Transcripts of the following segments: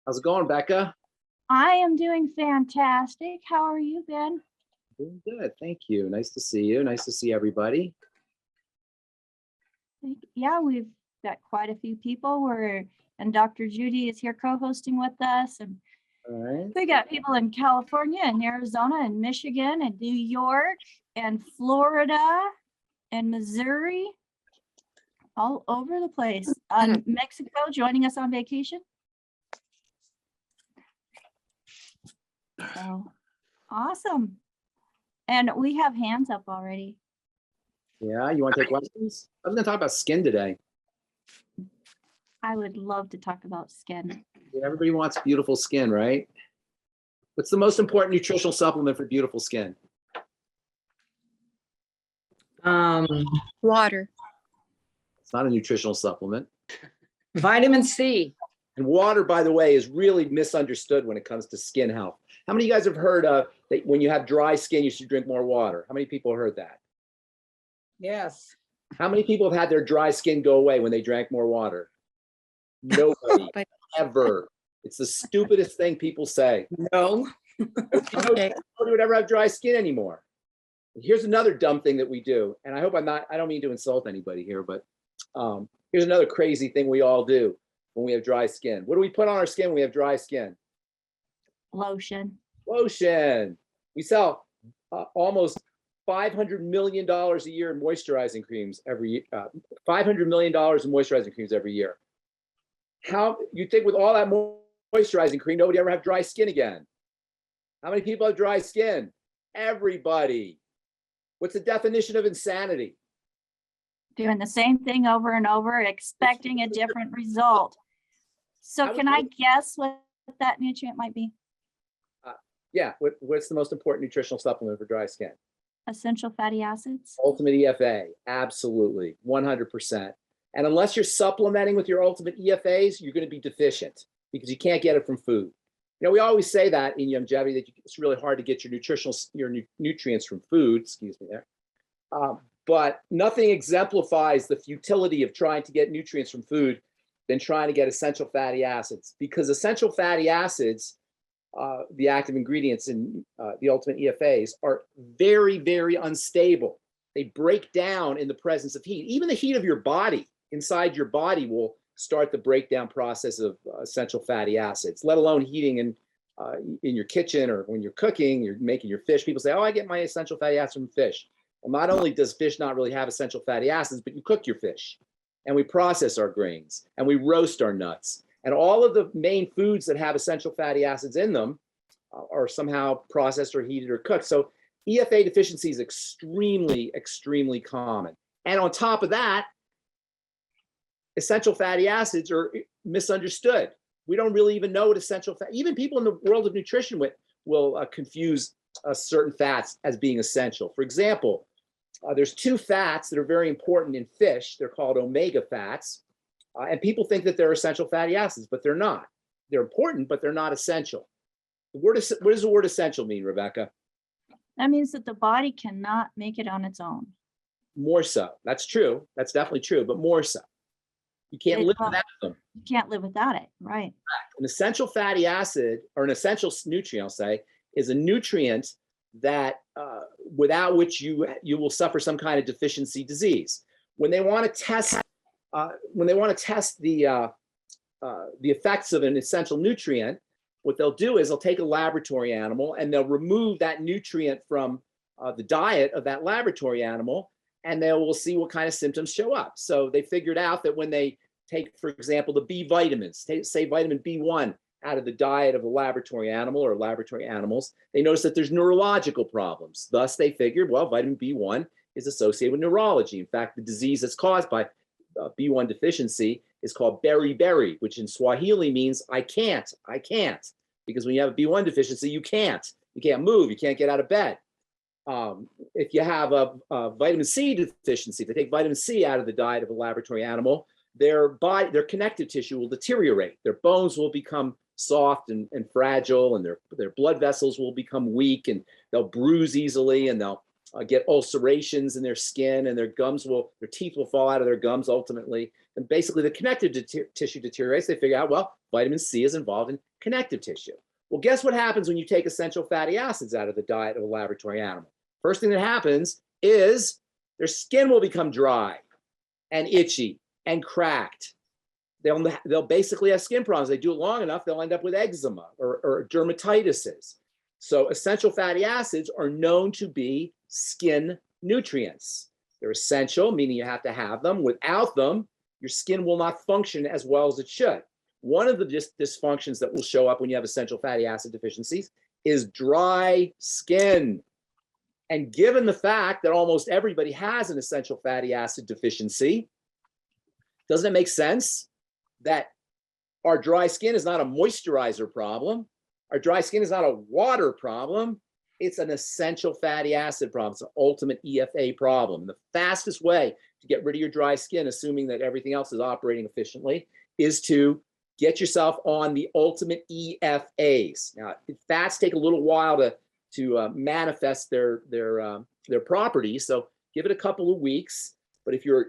How's it going, Becca? I am doing fantastic. How are you, Ben? Doing good, thank you. Nice to see you. Nice to see everybody. Yeah, we've got quite a few people. And Dr. Judy is here co-hosting with us. And All right. we got people in California and Arizona and Michigan and New York and Florida and Missouri, all over the place. Mexico joining us on vacation. So awesome. And we have hands up already. Yeah, you want to take questions? I was going to talk about skin today. I would love to talk about skin. Yeah, everybody wants beautiful skin, right? What's the most important nutritional supplement for beautiful skin? Water. It's not a nutritional supplement. Vitamin C. And water, by the way, is really misunderstood when it comes to skin health. How many of you guys have heard that when you have dry skin, you should drink more water? How many people have heard that? Yes. How many people have had their dry skin go away when they drank more water? Nobody, ever. It's the stupidest thing people say. No. Nobody would ever have dry skin anymore. Here's another dumb thing that we do, and I hope I don't mean to insult anybody here, but here's another crazy thing we all do when we have dry skin. What do we put on our skin when we have dry skin? Lotion. Lotion. We sell almost $500 million a year in moisturizing creams every year. $500 million in moisturizing creams every year. How you think with all that moisturizing cream, nobody ever have dry skin again? How many people have dry skin? Everybody. What's the definition of insanity? Doing the same thing over and over, expecting a different result. So can I guess what that nutrient might be? Yeah, what's the most important nutritional supplement for dry skin? Essential fatty acids. Ultimate EFA, absolutely, 100%. And unless you're supplementing with your ultimate EFAs, you're going to be deficient because you can't get it from food. You know, we always say that in longevity that it's really hard to get your nutrients from food. Excuse me there. But nothing exemplifies the futility of trying to get nutrients from food than trying to get essential fatty acids, because essential fatty acids, the active ingredients in the ultimate EFAs, are very, very unstable. They break down in the presence of heat. Even the heat of your body, inside your body, will start the breakdown process of essential fatty acids, let alone heating in your kitchen or when you're cooking, you're making your fish. People say, oh, I get my essential fatty acids from fish. Well, not only does fish not really have essential fatty acids, but you cook your fish, and we process our grains, and we roast our nuts. And all of the main foods that have essential fatty acids in them are somehow processed or heated or cooked. So EFA deficiency is extremely, extremely common. And on top of that, essential fatty acids are misunderstood. We don't really even know what essential fat, even people in the world of nutrition will confuse certain fats as being essential. For example, there's two fats that are very important in fish. They're called omega fats. And people think that they're essential fatty acids, but they're not. They're important, but they're not essential. What does the word essential mean, Rebecca? That means that the body cannot make it on its own. More so. That's true. That's definitely true, but more so. You can't live without them. You can't live without it, right? An essential fatty acid, or an essential nutrient, I'll say, is a nutrient that without which you will suffer some kind of deficiency disease. When they want to test the effects of an essential nutrient, what they'll do is they'll take a laboratory animal and they'll remove that nutrient from the diet of that laboratory animal, and they will see what kind of symptoms show up. So they figured out that when they take, for example, the B vitamins, say vitamin B1 out of the diet of a laboratory animal or laboratory animals, they notice that there's neurological problems. Thus, they figured, well, vitamin B1 is associated with neurology. In fact, the disease that's caused by B1 deficiency is called beriberi, which in Swahili means I can't. Because when you have a B1 deficiency, you can't move, you can't get out of bed. If you have a vitamin C deficiency, if they take vitamin C out of the diet of a laboratory animal, their connective tissue will deteriorate. Their bones will become soft and fragile, and their blood vessels will become weak, and they'll bruise easily, and they'll get ulcerations in their skin, and their teeth will fall out of their gums ultimately. And basically the connective tissue deteriorates. They figure out, well, vitamin C is involved in connective tissue. Well, guess what happens when you take essential fatty acids out of the diet of a laboratory animal? First thing that happens is their skin will become dry and itchy and cracked. They'll basically have skin problems. They do it long enough, they'll end up with eczema or dermatitises. So essential fatty acids are known to be skin nutrients. They're essential, meaning you have to have them. Without them, your skin will not function as well as it should. One of the dysfunctions that will show up when you have essential fatty acid deficiencies is dry skin. And given the fact that almost everybody has an essential fatty acid deficiency, doesn't it make sense that our dry skin is not a moisturizer problem? Our dry skin is not a water problem. It's an essential fatty acid problem. It's an ultimate EFA problem. The fastest way to get rid of your dry skin, assuming that everything else is operating efficiently, is to get yourself on the ultimate EFAs. Now, fats take a little while to manifest their properties, so give it a couple of weeks. But if your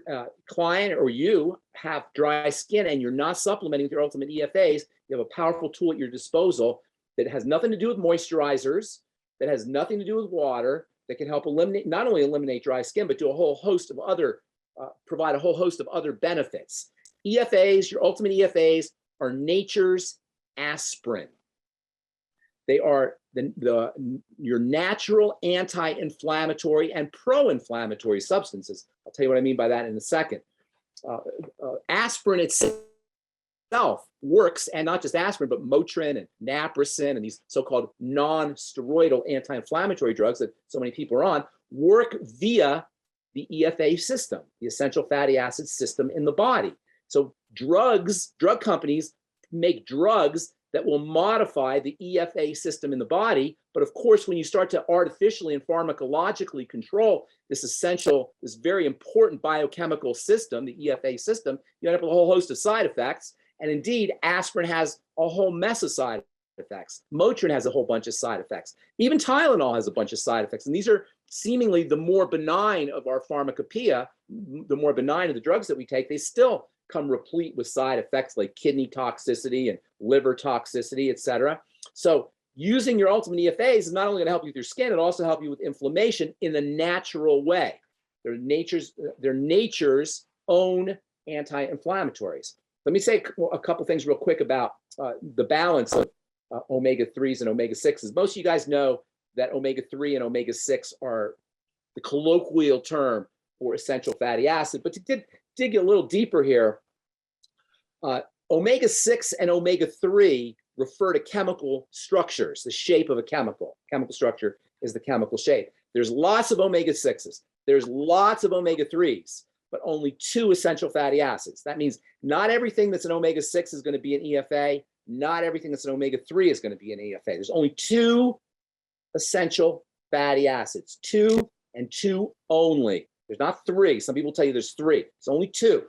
client or you have dry skin and you're not supplementing with your ultimate EFAs, you have a powerful tool at your disposal that has nothing to do with moisturizers, that has nothing to do with water, that can help not only eliminate dry skin, but do a whole host of other, provide a whole host of other benefits. EFAs, your ultimate EFAs, are nature's aspirin. They are your natural anti-inflammatory and pro-inflammatory substances. I'll tell you what I mean by that in a second. Aspirin itself works, and not just aspirin, but Motrin and naproxen and these so-called non-steroidal anti-inflammatory drugs that so many people are on, work via the EFA system, the essential fatty acid system in the body. So drug companies make drugs that will modify the EFA system in the body. But of course, when you start to artificially and pharmacologically control this very important biochemical system, the EFA system, you end up with a whole host of side effects. And indeed, aspirin has a whole mess of side effects. Motrin has a whole bunch of side effects. Even Tylenol has a bunch of side effects. And these are seemingly the more benign of our pharmacopoeia, the more benign of the drugs that we take. They still come replete with side effects like kidney toxicity and liver toxicity, et cetera. So using your ultimate EFAs is not only going to help you with your skin, it also help you with inflammation in the natural way. They're nature's own anti-inflammatories. Let me say a couple things real quick about the balance of omega-3s and omega-6s. Most of you guys know that omega-3 and omega-6 are the colloquial term for essential fatty acid, but to dig a little deeper here, omega-6 and omega-3 refer to chemical structures, the shape of a chemical. Chemical structure is the chemical shape. There's lots of omega-6s. There's lots of omega-3s, but only 2 essential fatty acids. That means not everything that's an omega-6 is going to be an EFA. Not everything that's an omega-3 is going to be an EFA. There's only 2 essential fatty acids, 2 and 2 only. There's not 3. Some people tell you there's 3. It's only 2.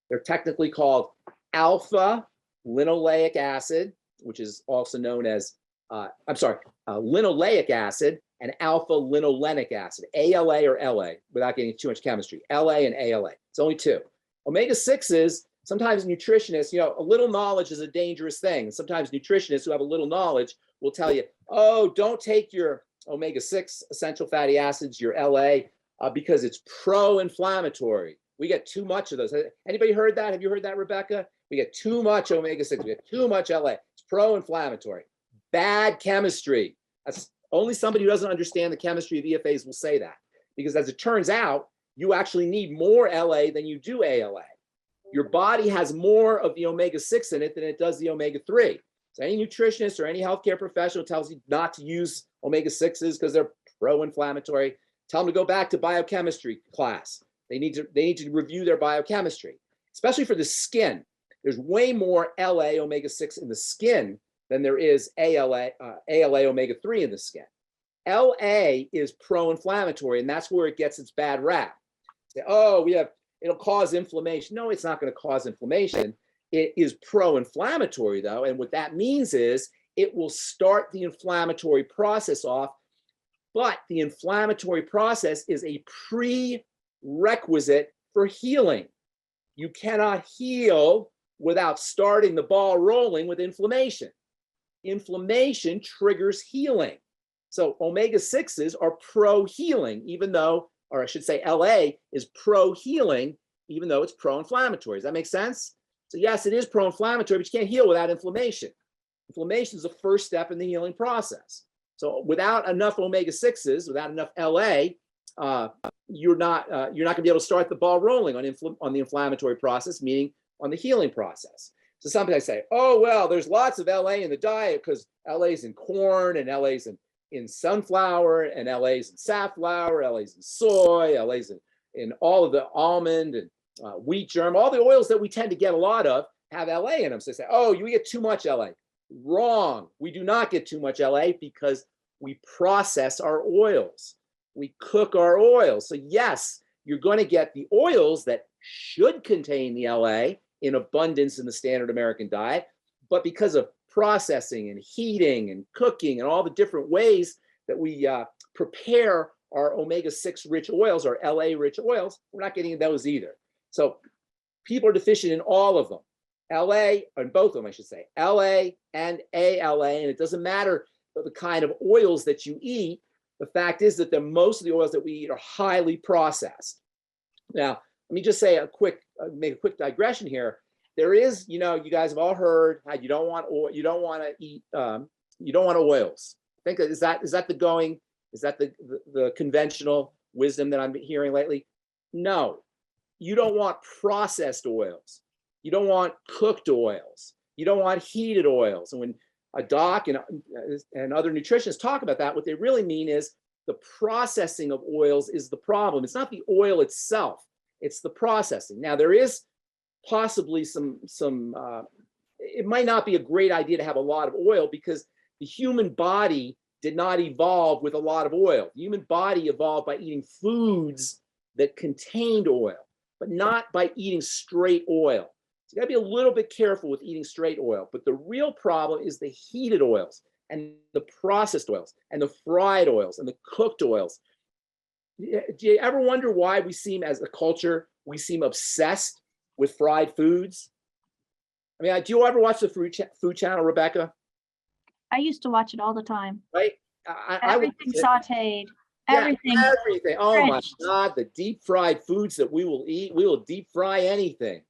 They're technically called alpha linoleic acid, which is also known as, linoleic acid, and alpha linolenic acid, ALA or LA, without getting too much chemistry, LA and ALA. It's only 2. Omega-6s, sometimes nutritionists, a little knowledge is a dangerous thing. Sometimes nutritionists who have a little knowledge will tell you, oh, don't take your omega-6 essential fatty acids, your LA, because it's pro-inflammatory. We get too much of those. Anybody heard that? Have you heard that, Rebecca? We get too much omega-6. We get too much LA. It's pro-inflammatory. Bad chemistry. That's only somebody who doesn't understand the chemistry of EFAs will say that. Because as it turns out, you actually need more LA than you do ALA. Your body has more of the omega-6 in it than it does the omega-3. So any nutritionist or any healthcare professional tells you not to use omega-6s because they're pro-inflammatory, tell them to go back to biochemistry class. They need to review their biochemistry, especially for the skin. There's way more LA omega-6 in the skin than there is ALA omega-3 in the skin. LA is pro-inflammatory, and that's where it gets its bad rap. Say, oh, it'll cause inflammation. No, it's not going to cause inflammation. It is pro-inflammatory, though, and what that means is it will start the inflammatory process off But the inflammatory process is a prerequisite for healing. You cannot heal without starting the ball rolling with inflammation. Inflammation triggers healing. So omega-6s are pro-healing, even though, or I should say LA is pro-healing, even though it's pro-inflammatory. Does that make sense? So yes, it is pro-inflammatory, but you can't heal without inflammation. Inflammation is the first step in the healing process. So without enough omega-6s, without enough LA, you're not going to be able to start the ball rolling on the inflammatory process, meaning on the healing process. So sometimes I say, oh, well, there's lots of LA in the diet because LA's in corn and LA's in sunflower and LA's in safflower, LA's in soy, LA's in all of the almond and wheat germ. All the oils that we tend to get a lot of have LA in them. So they say, oh, you get too much LA. Wrong. We do not get too much LA because we process our oils. We cook our oils. So yes, you're going to get the oils that should contain the LA in abundance in the standard American diet, but because of processing and heating and cooking and all the different ways that we prepare our omega-6 rich oils, or LA rich oils, we're not getting those either. So people are deficient in all of them. LA, and both of them, I should say, LA and ALA, and it doesn't matter the kind of oils that you eat. The fact is that most of the oils that we eat are highly processed. Now, let me just say make a quick digression here. There is, you guys have all heard how you don't want oil, you don't want to eat, you don't want oils. I think is that the conventional wisdom that I'm hearing lately? No, you don't want processed oils. You don't want cooked oils. You don't want heated oils. And when a doc and other nutritionists talk about that, what they really mean is the processing of oils is the problem. It's not the oil itself, it's the processing. Now, there is possibly it might not be a great idea to have a lot of oil because the human body did not evolve with a lot of oil. The human body evolved by eating foods that contained oil, but not by eating straight oil. So you gotta be a little bit careful with eating straight oil, but the real problem is the heated oils and the processed oils and the fried oils and the cooked oils. Do you ever wonder why we seem, as a culture, we seem obsessed with fried foods? I mean, do you ever watch the Food Channel, Rebecca? I used to watch it all the time. Right? Everything sauteed. Yeah, Everything. everything. Oh my French. God, the deep fried foods that we will eat. We will deep fry anything.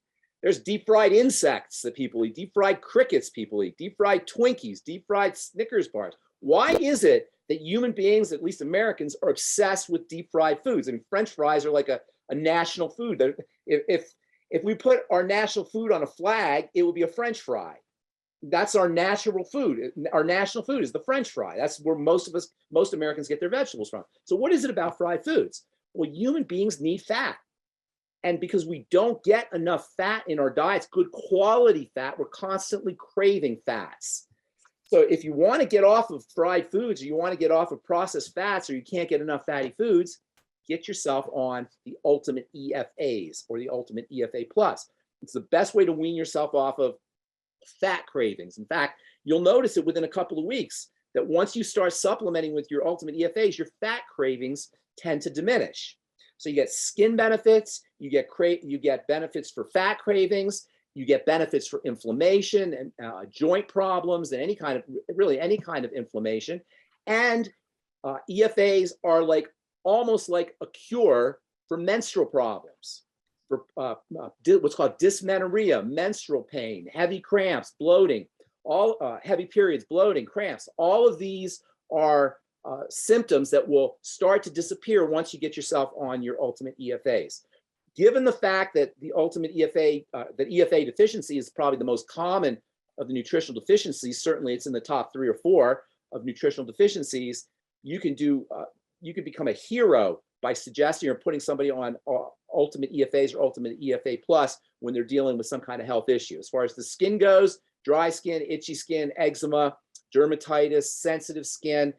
There's deep fried insects that people eat, deep fried crickets people eat, deep fried Twinkies, deep fried Snickers bars. Why is it that human beings, at least Americans, are obsessed with deep fried foods? I mean, French fries are like a national food. If we put our national food on a flag, it would be a French fry. That's our natural food. Our national food is the French fry. That's where most Americans get their vegetables from. So what is it about fried foods? Well, human beings need fat. And because we don't get enough fat in our diets, good quality fat, we're constantly craving fats. So if you want to get off of fried foods, or you want to get off of processed fats, or you can't get enough fatty foods, get yourself on the ultimate EFAs or the ultimate EFA plus. It's the best way to wean yourself off of fat cravings. In fact, you'll notice it within a couple of weeks that once you start supplementing with your ultimate EFAs, your fat cravings tend to diminish. So you get skin benefits, you get benefits for fat cravings, you get benefits for inflammation and joint problems and any kind of inflammation. And EFAs are almost like a cure for menstrual problems, for what's called dysmenorrhea, menstrual pain, heavy cramps, bloating, all heavy periods, bloating, cramps. All of these are symptoms that will start to disappear once you get yourself on your ultimate EFAs. Given the fact that the ultimate EFA, that EFA deficiency is probably the most common of the nutritional deficiencies, certainly it's in the top 3 or 4 of nutritional deficiencies, you can become a hero by suggesting or putting somebody on ultimate EFAs or ultimate EFA plus when they're dealing with some kind of health issue. As far as the skin goes, dry skin, itchy skin, eczema, dermatitis, sensitive skin,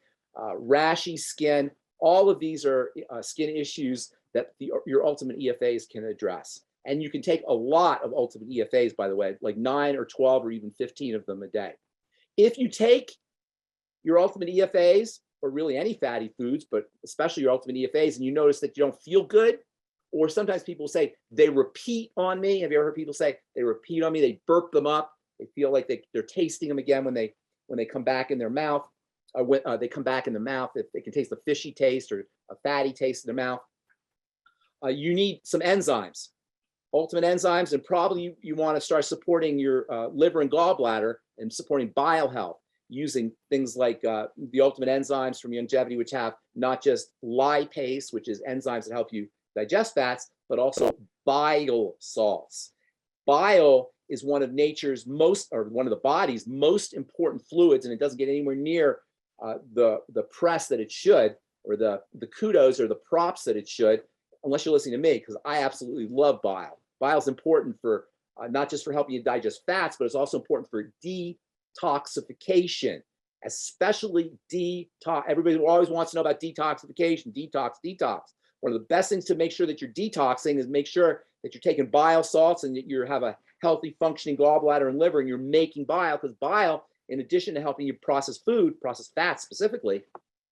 rashy skin, all of these are skin issues that your ultimate EFAs can address. And you can take a lot of ultimate EFAs, by the way, like 9 or 12 or even 15 of them a day. If you take your ultimate EFAs or really any fatty foods, but especially your ultimate EFAs, and you notice that you don't feel good, or sometimes people say they repeat on me. Have you ever heard people say they repeat on me? They burp them up. They feel like they're tasting them again when they come back in their mouth. When they come back in the mouth, if they can taste a fishy taste or a fatty taste in their mouth. You need some enzymes, ultimate enzymes, and probably you want to start supporting your liver and gallbladder and supporting bile health using things like the ultimate enzymes from Longevity, which have not just lipase, which is enzymes that help you digest fats, but also bile salts. Bile is one of nature's one of the body's most important fluids, and it doesn't get anywhere near the press that it should, or the kudos or the props that it should, unless you're listening to me, because I absolutely love bile. Bile is important for not just for helping you digest fats, but it's also important for detoxification, especially detox. Everybody always wants to know about detoxification, detox. One of the best things to make sure that you're detoxing is make sure that you're taking bile salts and that you have a healthy functioning gallbladder and liver, and you're making bile, because bile, in addition to helping you process food, process fats specifically,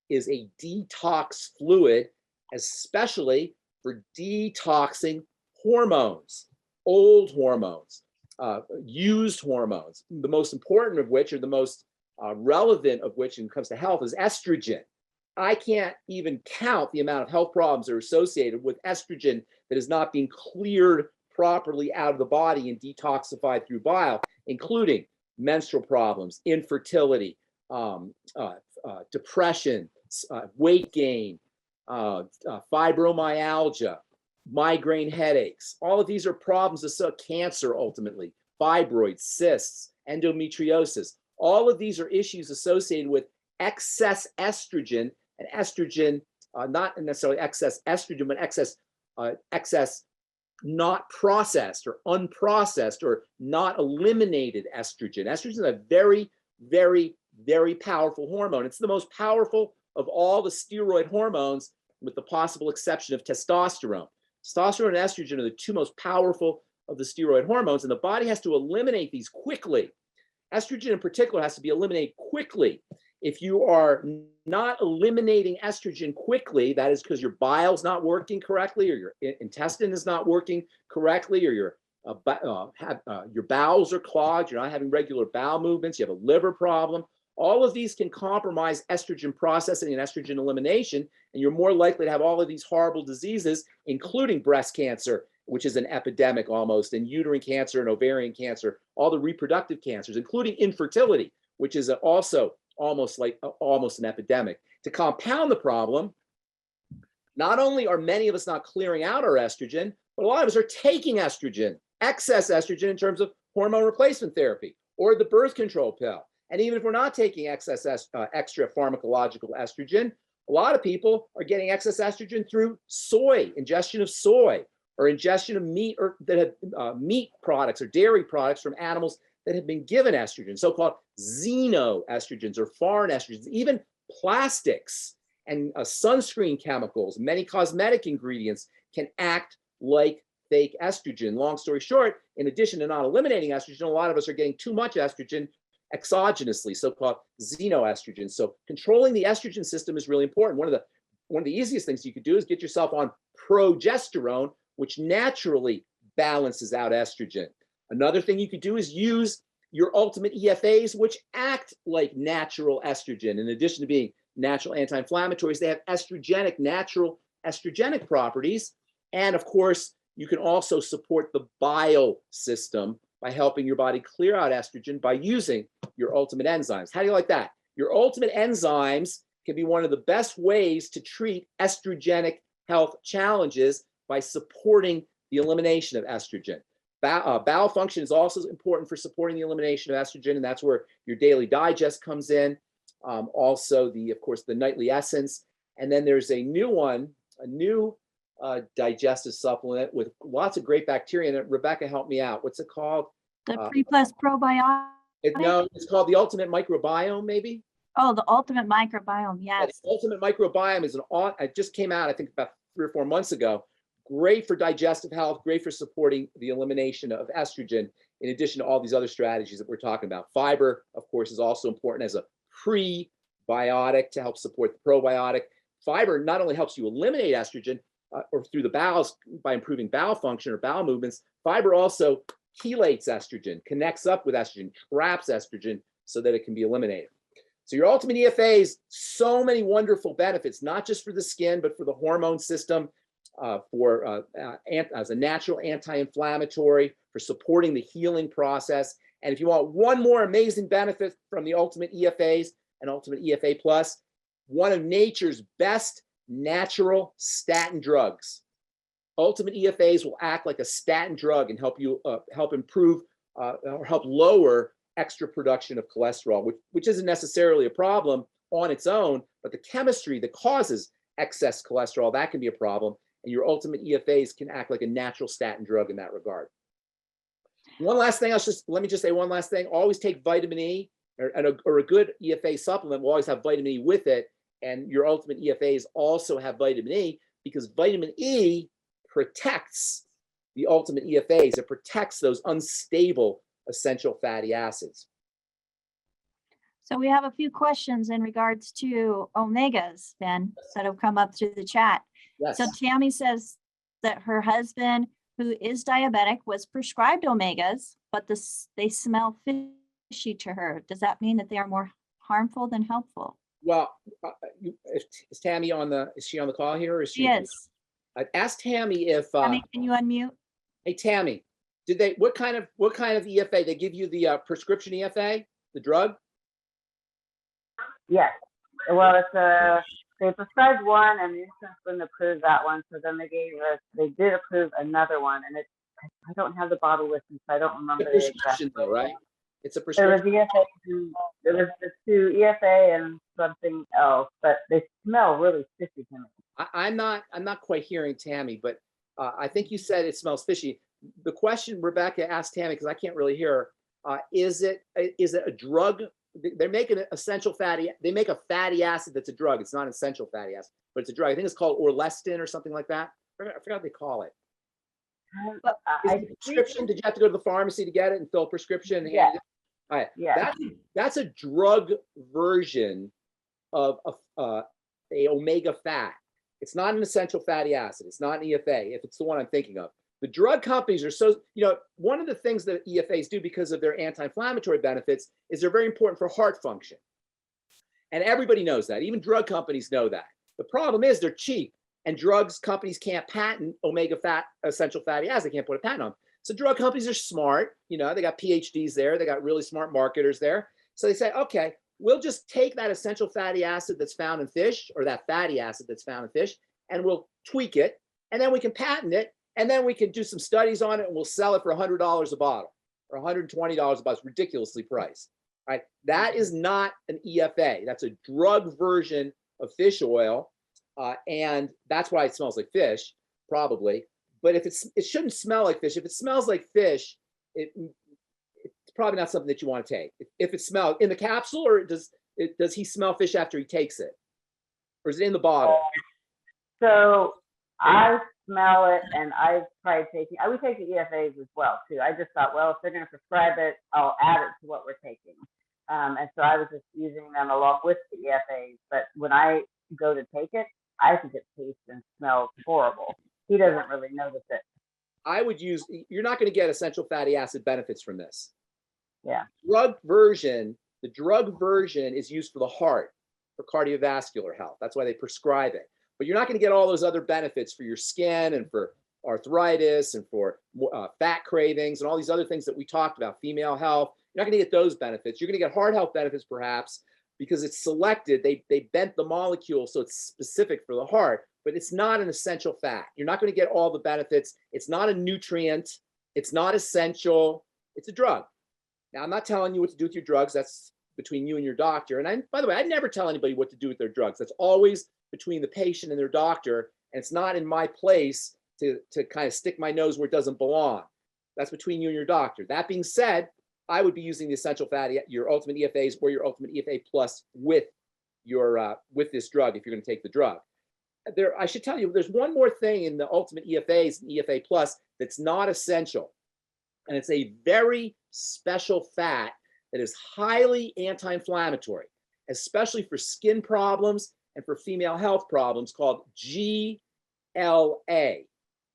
is a detox fluid, especially for detoxing hormones, old hormones, used hormones, the most important of which, or the most relevant of which when it comes to health, is estrogen. I can't even count the amount of health problems that are associated with estrogen that is not being cleared properly out of the body and detoxified through bile, including menstrual problems, infertility, depression, weight gain, fibromyalgia, migraine headaches. All of these are problems of cancer, ultimately, fibroids, cysts, endometriosis. All of these are issues associated with excess estrogen, and estrogen, not necessarily excess estrogen, but excess not processed or unprocessed or not eliminated estrogen. Estrogen is a very, very, very powerful hormone. It's the most powerful of all the steroid hormones, with the possible exception of testosterone. Testosterone and estrogen are the two most powerful of the steroid hormones, and the body has to eliminate these quickly. Estrogen in particular has to be eliminated quickly. If you are not eliminating estrogen quickly, that is because your bile's not working correctly, or your intestine is not working correctly, or your bowels are clogged, you're not having regular bowel movements, you have a liver problem. All of these can compromise estrogen processing and estrogen elimination, and you're more likely to have all of these horrible diseases, including breast cancer, which is an epidemic almost, and uterine cancer and ovarian cancer, all the reproductive cancers, including infertility, which is also almost an epidemic. To compound the problem, not only are many of us not clearing out our estrogen, but a lot of us are taking estrogen, excess estrogen, in terms of hormone replacement therapy or the birth control pill. And even if we're not taking excess extra pharmacological estrogen, a lot of people are getting excess estrogen through ingestion of soy, or ingestion of meat, or that have meat products or dairy products from animals that have been given estrogen, so-called xenoestrogens or foreign estrogens. Even plastics and sunscreen chemicals, many cosmetic ingredients can act like fake estrogen. Long story short, in addition to not eliminating estrogen, a lot of us are getting too much estrogen exogenously, so-called xenoestrogens. So controlling the estrogen system is really important. One of the easiest things you could do is get yourself on progesterone, which naturally balances out estrogen. Another thing you could do is use your ultimate EFAs, which act like natural estrogen. In addition to being natural anti-inflammatories, they have natural estrogenic properties. And of course, you can also support the bile system by helping your body clear out estrogen by using your ultimate enzymes. How do you like that? Your ultimate enzymes can be one of the best ways to treat estrogenic health challenges by supporting the elimination of estrogen. Bowel function is also important for supporting the elimination of estrogen, and that's where your daily digest comes in. Also, of course, the nightly essence. And then there's a new digestive supplement with lots of great bacteria in it. Rebecca, help me out. What's it called? The Pre Plus Probiotic. No, it's called the Ultimate Microbiome, maybe? Oh, the Ultimate Microbiome, Yeah, yes. the Ultimate Microbiome it just came out, I think, about 3 or 4 months ago. Great for digestive health, great for supporting the elimination of estrogen, in addition to all these other strategies that we're talking about. Fiber, of course, is also important as a prebiotic. biotic to help support the probiotic. Fiber not only helps you eliminate estrogen or through the bowels by improving bowel function or bowel movements, fiber also chelates estrogen, connects up with estrogen, traps estrogen so that it can be eliminated. So your ultimate EFAs, so many wonderful benefits, not just for the skin, but for the hormone system, as a natural anti-inflammatory, for supporting the healing process. And if you want one more amazing benefit from the ultimate EFAs and ultimate EFA plus, one of nature's best natural statin drugs. Ultimate EFAs will act like a statin drug and help you help improve or help lower extra production of cholesterol, which isn't necessarily a problem on its own, but the chemistry that causes excess cholesterol, that can be a problem. And your ultimate EFAs can act like a natural statin drug in that regard. One last thing, let me just say one last thing. Always take vitamin E, or a good EFA supplement will always have vitamin E with it. And your ultimate EFAs also have vitamin E, because vitamin E protects the ultimate EFAs. It protects those unstable essential fatty acids. So we have a few questions in regards to omegas, Ben, that have come up through the chat. Yes. So Tammy says that her husband, who is diabetic, was prescribed omegas, but they smell fishy to her. Does that mean that they are more harmful than helpful? Well, is Tammy is she on the call here? Or is she? She is. I'd ask Tammy if. Tammy, can you unmute? Hey, Tammy, what kind of EFA? They give you the prescription EFA, the drug? Yes. Well, they prescribed one and the insurance wouldn't approve that one. So then they did approve another one. And I don't have the bottle with me, so I don't remember the Prescription exact. though, right? It's a There was prescription. EFA, there was the two EFA and something else, but they smell really fishy to me. I'm not quite hearing Tammy, but I think you said it smells fishy. The question Rebecca asked Tammy, because I can't really hear her, is it a drug? They're making an essential fatty. They make a fatty acid that's a drug. It's not an essential fatty acid, but it's a drug. I think it's called orlistin or something like that. I forgot what they call it. Is it a prescription? Did you have to go to the pharmacy to get it and fill a prescription? Yeah. All right. Yeah. That's a drug version of a omega fat. It's not an essential fatty acid. It's not an EFA, if it's the one I'm thinking of. The drug companies are so, one of the things that EFAs do because of their anti-inflammatory benefits is they're very important for heart function. And everybody knows that. Even drug companies know that. The problem is they're cheap, and drugs companies can't patent omega fat, essential fatty acids. They can't put a patent on them. So drug companies are smart. They got PhDs there. They got really smart marketers there. So they say, okay, we'll just take that essential fatty acid that's found in fish, or that fatty acid that's found in fish, and we'll tweak it, and then we can patent it, and then we can do some studies on it, and we'll sell it for $100 a bottle or $120 a bottle. It's ridiculously priced. Right? That is not an EFA. That's a drug version of fish oil, and that's why it smells like fish, probably. But if it shouldn't smell like fish. If it smells like fish, it's probably not something that you want to take. If it smells in the capsule, or does he smell fish after he takes it, or is it in the bottle? So I smell it, and I've tried taking. I would take the EFAs as well too. I just thought, well, if they're going to prescribe it, I'll add it to what we're taking. And so I was just using them along with the EFAs. But when I go to take it, I think it tastes and smells horrible. He doesn't really notice it. I would use. You're not going to get essential fatty acid benefits from this. Yeah. The drug version is used for the heart, for cardiovascular health. That's why they prescribe it. But you're not going to get all those other benefits for your skin and for arthritis and for fat cravings and all these other things that we talked about, female health. You're not going to get those benefits. You're going to get heart health benefits perhaps because it's selected. They bent the molecule so it's specific for the heart, but it's not an essential fat. You're not going to get all the benefits. It's not a nutrient. It's not essential. It's a drug. Now, I'm not telling you what to do with your drugs. That's between you and your doctor. And by the way, I never tell anybody what to do with their drugs. That's always between the patient and their doctor. And it's not in my place to kind of stick my nose where it doesn't belong. That's between you and your doctor. That being said, I would be using the essential fatty, your ultimate EFAs or your ultimate EFA plus with this drug if you're going to take the drug. I should tell you, there's one more thing in the ultimate EFAs and EFA plus that's not essential. And it's a very special fat that is highly anti-inflammatory. especially for skin problems and for female health problems, called GLA,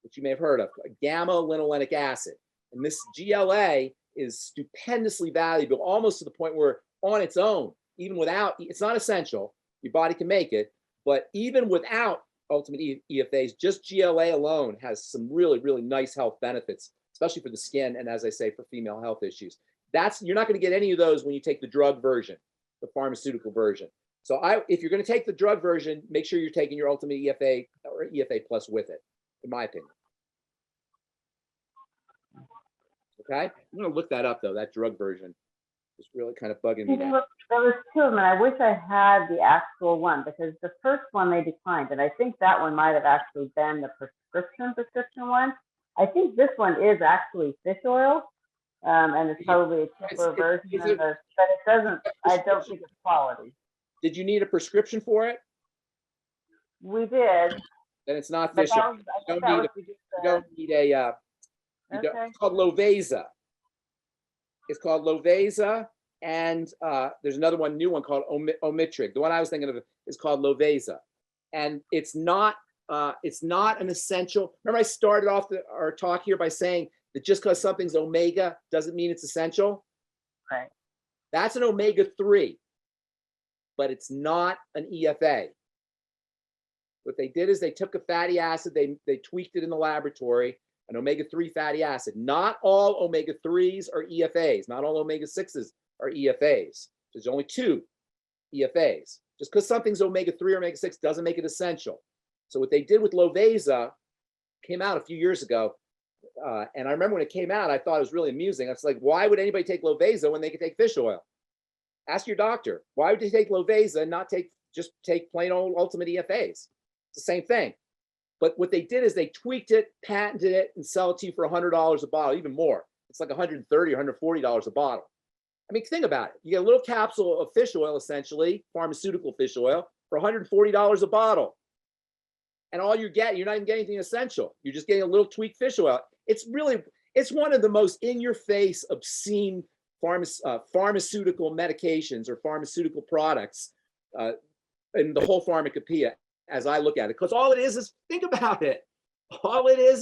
which you may have heard of, gamma linolenic acid. And this GLA is stupendously valuable, almost to the point where on its own, even without, it's not essential, your body can make it, but even without ultimate EFAs, just GLA alone has some really, really nice health benefits, especially for the skin and, as I say, for female health issues. You're not going to get any of those when you take the drug version, the pharmaceutical version. So if you're going to take the drug version, make sure you're taking your ultimate EFA or EFA plus with it, in my opinion. Okay, I'm going to look that up though. That drug version is really kind of bugging me now. There was two of them, and I wish I had the actual one, because the first one they declined, and I think that one might have actually been the prescription one. I think this one is actually fish oil, and it's probably a cheaper version of this, but it doesn't. I don't think it's quality. Did you need a prescription for it? We did. Then it's not But fish oil. You don't need a. It's called Loveza. It's called Loveza, and there's another one, new one called Omitrig. The one I was thinking of is called Loveza, and it's not an essential. Remember, I started off our talk here by saying that just because something's omega doesn't mean it's essential. Right. That's an omega-3, but it's not an EFA. What they did is they took a fatty acid, they tweaked it in the laboratory, an omega-3 fatty acid. Not all omega-3s are EFAs. Not all omega-6s are EFAs. There's only 2 EFAs. Just because something's omega-3 or omega-6 doesn't make it essential. So what they did with Loveza came out a few years ago. And I remember when it came out, I thought it was really amusing. I was like, why would anybody take Loveza when they could take fish oil? Ask your doctor. Why would you take Loveza and not just take plain old ultimate EFAs? It's the same thing. But what they did is they tweaked it, patented it, and sell it to you for $100 a bottle, even more. It's like $130 or $140 a bottle. I mean, think about it. You get a little capsule of fish oil, essentially, pharmaceutical fish oil, for $140 a bottle. And all you're not even getting anything essential. You're just getting a little tweaked fish oil. It's one of the most in-your-face, obscene pharmaceutical medications or pharmaceutical products in the whole pharmacopoeia, as I look at it. Because all it is, think about it. All it is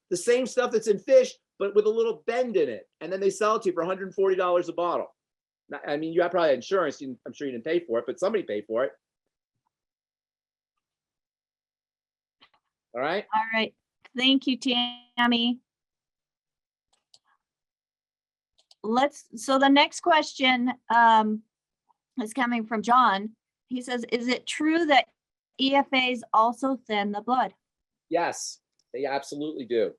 the same stuff that's in fish, but with a little bend in it. And then they sell it to you for $140 a bottle. Now, I mean, you have probably insurance. I'm sure you didn't pay for it, but somebody paid for it. All right. All right. Thank you, Tammy. So the next question is coming from John. He says, is it true that EFAs also thin the blood? Yes, they absolutely do,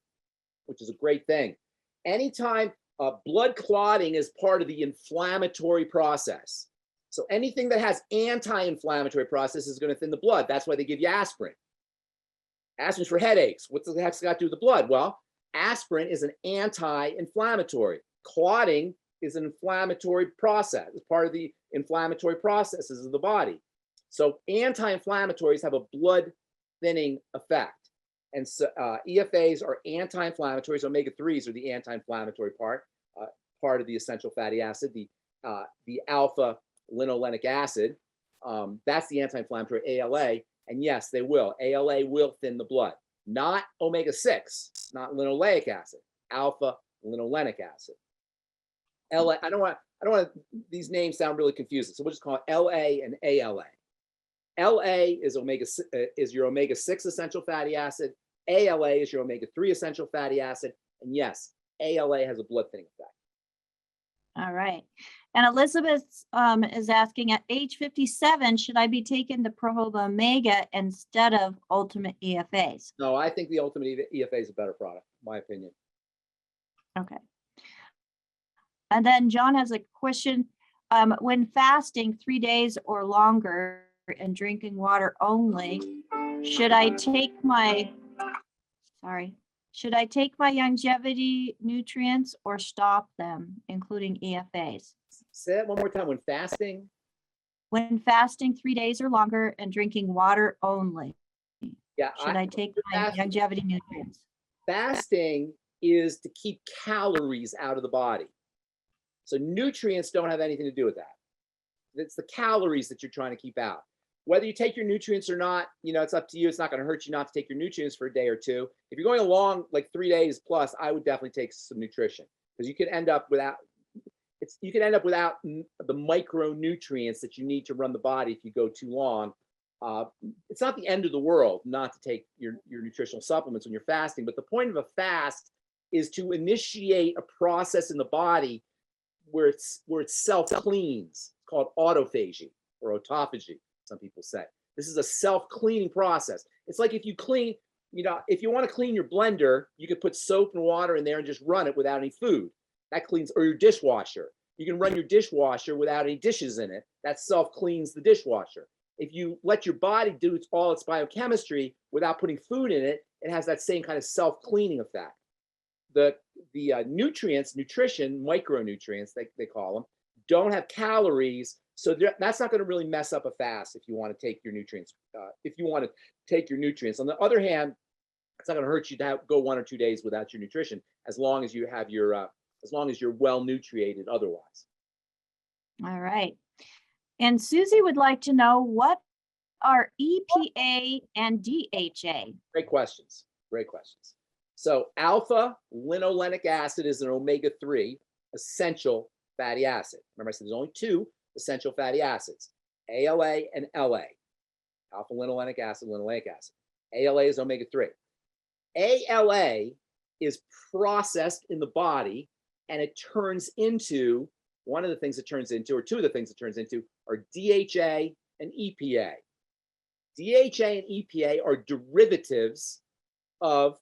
which is a great thing. Anytime blood clotting is part of the inflammatory process. So anything that has anti-inflammatory process is going to thin the blood. That's why they give you aspirin. Aspirin's for headaches. What the heck's got to do with the blood? Well, aspirin is an anti-inflammatory. Clotting is an inflammatory process. It's part of the inflammatory processes of the body. So anti-inflammatories have a blood thinning effect. And so EFAs are anti-inflammatories. Omega-3s are the anti-inflammatory part of the essential fatty acid, the alpha linolenic acid. That's the anti-inflammatory ALA. And yes, they will. ALA will thin the blood. Not omega-6, not linoleic acid, alpha linolenic acid. LA, I don't want these names sound really confusing. So we'll just call it LA and ALA. LA is your omega-6 essential fatty acid. ALA is your omega-3 essential fatty acid. And yes, ALA has a blood thinning effect. All right. And Elizabeth is asking, at age 57, should I be taking the Prohoba Omega instead of Ultimate EFAs? No, I think the Ultimate EFA is a better product, in my opinion. Okay. And then John has a question. When fasting 3 days or longer and drinking water only, should I take my longevity nutrients or stop them, including EFAs? Say that one more time. When fasting 3 days or longer and drinking water only, yeah, should I take my longevity nutrients? Fasting is to keep calories out of the body. So nutrients don't have anything to do with that. It's the calories that you're trying to keep out. Whether you take your nutrients or not, it's up to you. It's not going to hurt you not to take your nutrients for a day or two. If you're going along like 3 days plus, I would definitely take some nutrition, because you could end up without the micronutrients that you need to run the body if you go too long. It's not the end of the world not to take your nutritional supplements when you're fasting, but the point of a fast is to initiate a process in the body where it self-cleans. It's called autophagy or autophagy, some people say. This is a self-cleaning process. It's like if you clean, if you want to clean your blender, you could put soap and water in there and just run it without any food. That cleans, or your dishwasher. You can run your dishwasher without any dishes in it. That self-cleans the dishwasher. If you let your body do all its biochemistry without putting food in it, it has that same kind of self-cleaning effect. The nutrients, nutrition, micronutrients, they call them, don't have calories. So that's not going to really mess up a fast if you want to take your nutrients. On the other hand, it's not going to hurt you to go 1 or 2 days without your nutrition, as long as you have as long as you're well nutriated otherwise. All right. And Susie would like to know, what are EPA and DHA? Great questions. So alpha linolenic acid is an omega-3 essential fatty acid. Remember, I said there's only 2 essential fatty acids, ALA and LA. Alpha linolenic acid, linoleic acid. ALA is omega-3. ALA is processed in the body, and it turns into, one of the things it turns into, or 2 of the things it turns into, are DHA and EPA. DHA and EPA are derivatives of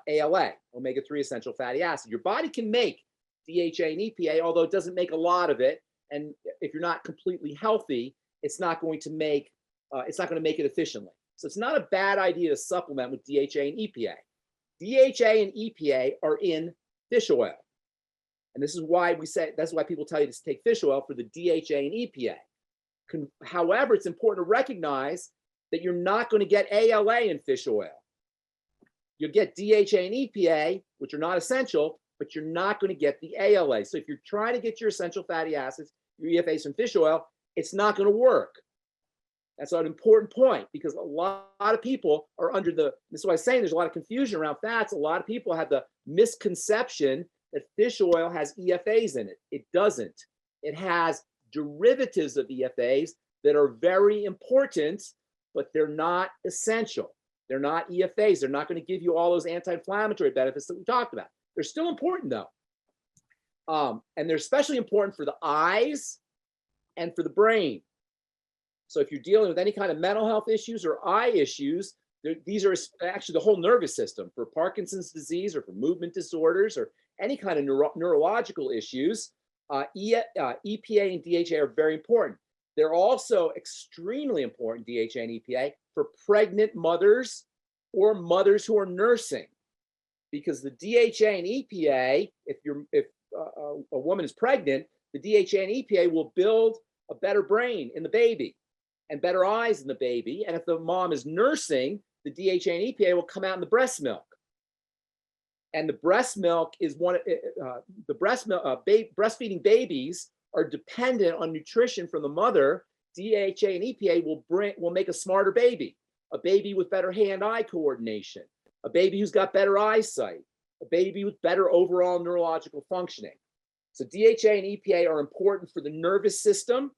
ALA, omega-3 essential fatty acid. Your body can make DHA and EPA, although it doesn't make a lot of it. And if you're not completely healthy, it's not going to make it efficiently. So it's not a bad idea to supplement with DHA and EPA. DHA and EPA are in fish oil. And this is why that's why people tell you to take fish oil, for the DHA and EPA. However, it's important to recognize that you're not going to get ALA in fish oil. You'll get DHA and EPA, which are not essential, but you're not going to get the ALA. So if you're trying to get your essential fatty acids, your EFAs from fish oil, it's not going to work. That's an important point, because a lot of people are this is why I'm saying there's a lot of confusion around fats. A lot of people have the misconception that fish oil has EFAs in it. It doesn't. It has derivatives of EFAs that are very important, but they're not essential. They're not EFAs. They're not going to give you all those anti-inflammatory benefits that we talked about. They're still important though. And they're especially important for the eyes and for the brain. So if you're dealing with any kind of mental health issues or eye issues, these are actually the whole nervous system. For Parkinson's disease or for movement disorders or any kind of neurological issues, EPA and DHA are very important. They're also extremely important, DHA and EPA, for pregnant mothers or mothers who are nursing. Because the DHA and EPA, if a woman is pregnant, the DHA and EPA will build a better brain in the baby and better eyes in the baby. And if the mom is nursing, the DHA and EPA will come out in the breast milk. And the breast milk is breastfeeding babies are dependent on nutrition from the mother. DHA and EPA will make a smarter baby, a baby with better hand-eye coordination, a baby who's got better eyesight, a baby with better overall neurological functioning. So DHA and EPA are important for the nervous system,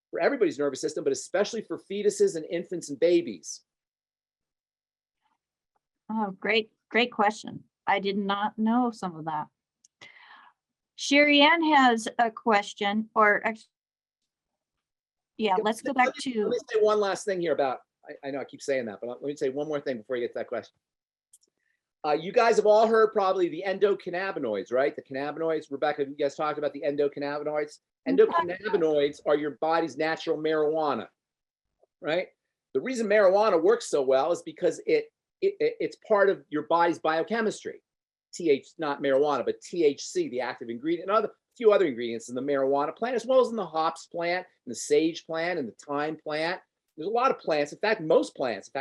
for everybody's nervous system, but especially for fetuses and infants and babies. Oh, great question. I did not know some of that. Sherry Ann has a question, let's go back to. Let me say one last thing here about, I know I keep saying that, but let me say one more thing before you get to that question. You guys have all heard probably the endocannabinoids, right? The cannabinoids. Rebecca, you guys talked about the endocannabinoids. Endocannabinoids are your body's natural marijuana, right? The reason marijuana works so well is because it's part of your body's biochemistry. Not marijuana, but THC, the active ingredient, and a few other ingredients in the marijuana plant, as well as in the hops plant, and the sage plant, and the thyme plant. There's a lot of plants. In fact, most plants,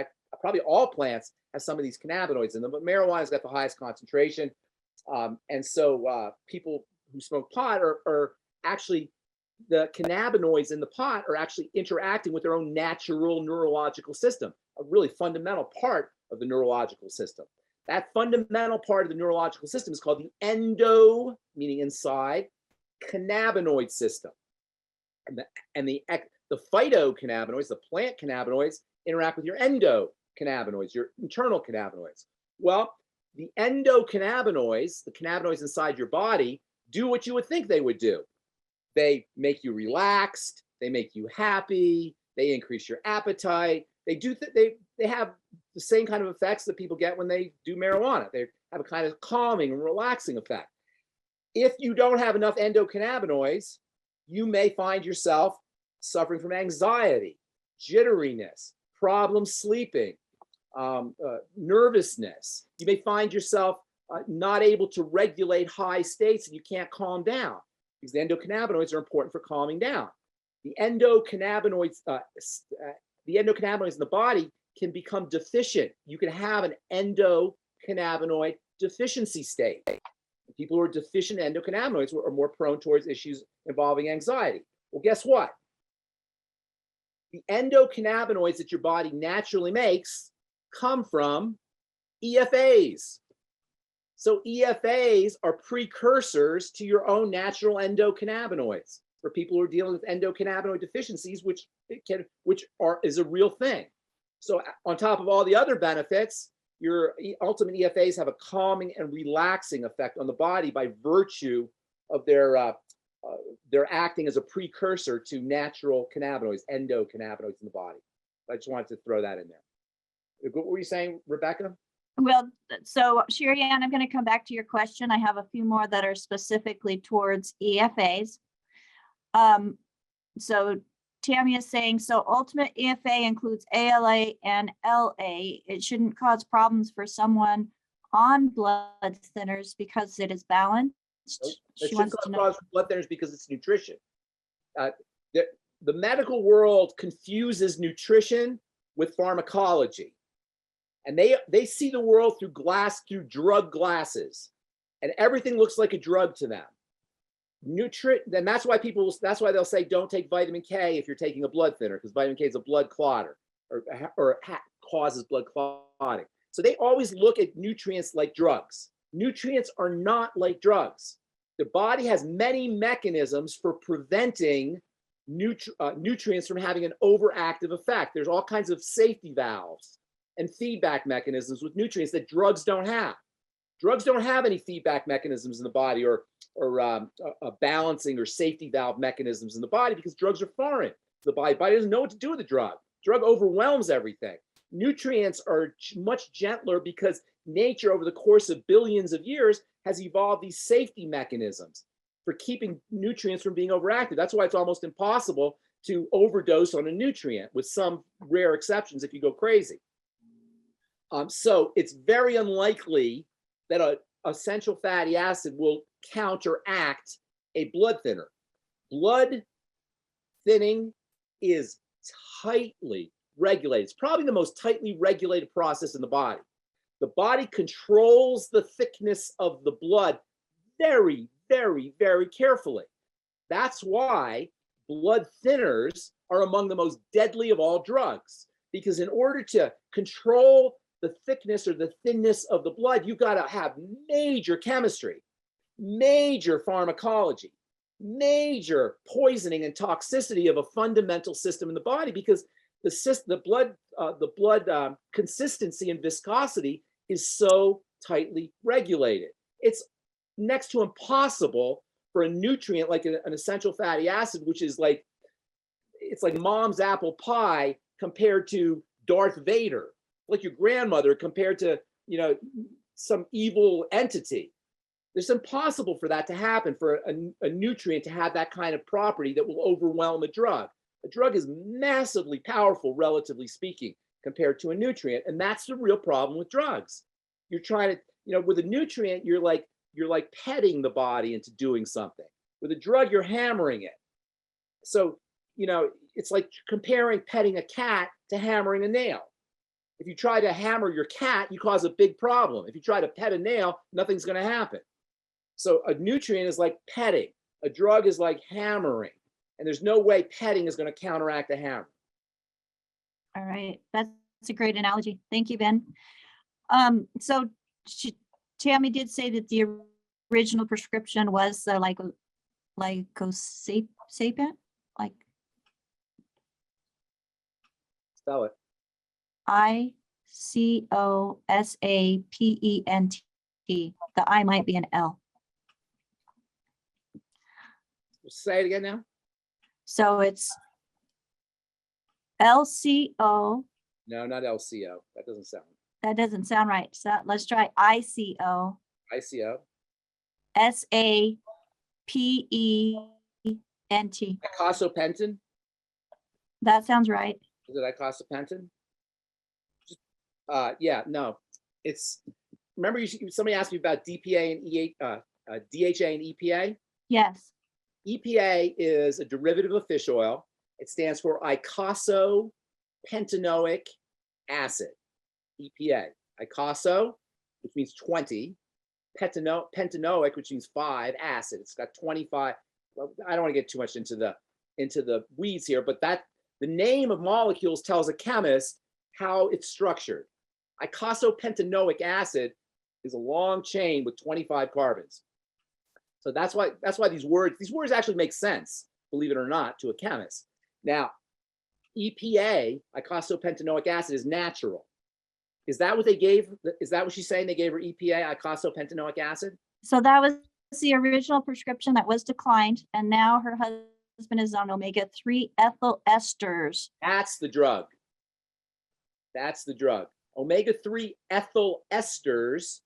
probably all plants have some of these cannabinoids in them, but marijuana's got the highest concentration. And so people who smoke pot are actually the cannabinoids in the pot are actually interacting with their own natural neurological system, a really fundamental part of the neurological system. That fundamental part of the neurological system is called the endo, meaning inside, cannabinoid system. And the phytocannabinoids, the plant cannabinoids, interact with your endocannabinoids, your internal cannabinoids. Well, the endocannabinoids, the cannabinoids inside your body, do what you would think they would do. They make you relaxed, they make you happy, they increase your appetite. They have the same kind of effects that people get when they do marijuana. They have a kind of calming and relaxing effect. If you don't have enough endocannabinoids, you may find yourself suffering from anxiety, jitteriness, problems sleeping, nervousness. You may find yourself not able to regulate high states and you can't calm down because the endocannabinoids are important for calming down. The endocannabinoids in the body can become deficient. You can have an endocannabinoid deficiency state. People who are deficient in endocannabinoids are more prone towards issues involving anxiety. Well, guess what? The endocannabinoids that your body naturally makes come from EFAs. So EFAs are precursors to your own natural endocannabinoids for people who are dealing with endocannabinoid deficiencies, which is a real thing. So on top of all the other benefits, your ultimate EFAs have a calming and relaxing effect on the body by virtue of their acting as a precursor to natural cannabinoids, endocannabinoids in the body. I just wanted to throw that in there. What were you saying, Rebecca? Well, so Sherry Ann, I'm going to come back to your question. I have a few more that are specifically towards EFAs. So Tammy is saying, so ultimate EFA includes ALA and LA. It shouldn't cause problems for someone on blood thinners because it is balanced. Nope. She It wants shouldn't to know. cause blood thinners because it's nutrition. The medical world confuses nutrition with pharmacology. And they see the world through drug glasses. And everything looks like a drug to them. Then that's why they'll say don't take vitamin K if you're taking a blood thinner, because vitamin K is a blood clotter or causes blood clotting. So they always look at nutrients like drugs. Nutrients are not like drugs. The body has many mechanisms for preventing nutrients from having an overactive effect. There's all kinds of safety valves and feedback mechanisms with nutrients that drugs don't have. Drugs don't have any feedback mechanisms in the body or balancing or safety valve mechanisms in the body because drugs are foreign to the body. The body doesn't know what to do with the drug. Drug overwhelms everything. Nutrients are much gentler because nature over the course of billions of years has evolved these safety mechanisms for keeping nutrients from being overactive. That's why it's almost impossible to overdose on a nutrient, with some rare exceptions if you go crazy. So it's very unlikely that an essential fatty acid will counteract a blood thinner. Blood thinning is tightly regulated. It's probably the most tightly regulated process in the body. The body controls the thickness of the blood very, very, very carefully. That's why blood thinners are among the most deadly of all drugs, because in order to control the thickness or the thinness of the blood, you've got to have major chemistry, major pharmacology, major poisoning and toxicity of a fundamental system in the body, because the blood consistency and viscosity is so tightly regulated. It's next to impossible for a nutrient like an essential fatty acid, which is like, it's like mom's apple pie compared to Darth Vader, like your grandmother compared to, some evil entity. It's impossible for that to happen, for a nutrient to have that kind of property that will overwhelm a drug. A drug is massively powerful, relatively speaking, compared to a nutrient. And that's the real problem with drugs. You're trying to, with a nutrient, you're like petting the body into doing something. With a drug, you're hammering it. So, it's like comparing petting a cat to hammering a nail. If you try to hammer your cat, you cause a big problem. If you try to pet a nail, nothing's going to happen. So a nutrient is like petting. A drug is like hammering. And there's no way petting is going to counteract a hammer. All right, that's a great analogy. Thank you, Ben. So Tammy did say that the original prescription was lycosapent, like Spell it. ICOSAPENT. The I might be an L. Say it again now. So it's LCO. No, not LCO. That doesn't sound. That doesn't sound right. So let's try ICO. ICO. SAPENT. Icosapentin. That sounds right. Is it icosapentin? Yeah, no. It's, remember somebody asked me about DPA and DHA and EPA? Yes. EPA is a derivative of fish oil. It stands for eicosapentaenoic acid, EPA. Eicoso, which means 20, pentanoic, which means 5, acid. It's got 25. Well, I don't want to get too much into the weeds here, but the name of molecules tells a chemist how it's structured. Eicosapentaenoic acid is a long chain with 25 carbons. So that's why these words actually make sense, believe it or not, to a chemist. Now, EPA, eicosapentaenoic acid, is natural. Is that what they gave? Is that what she's saying? They gave her EPA, eicosapentaenoic acid? So that was the original prescription that was declined, and now her husband is on omega-3 ethyl esters. That's the drug. That's the drug. Omega-3 ethyl esters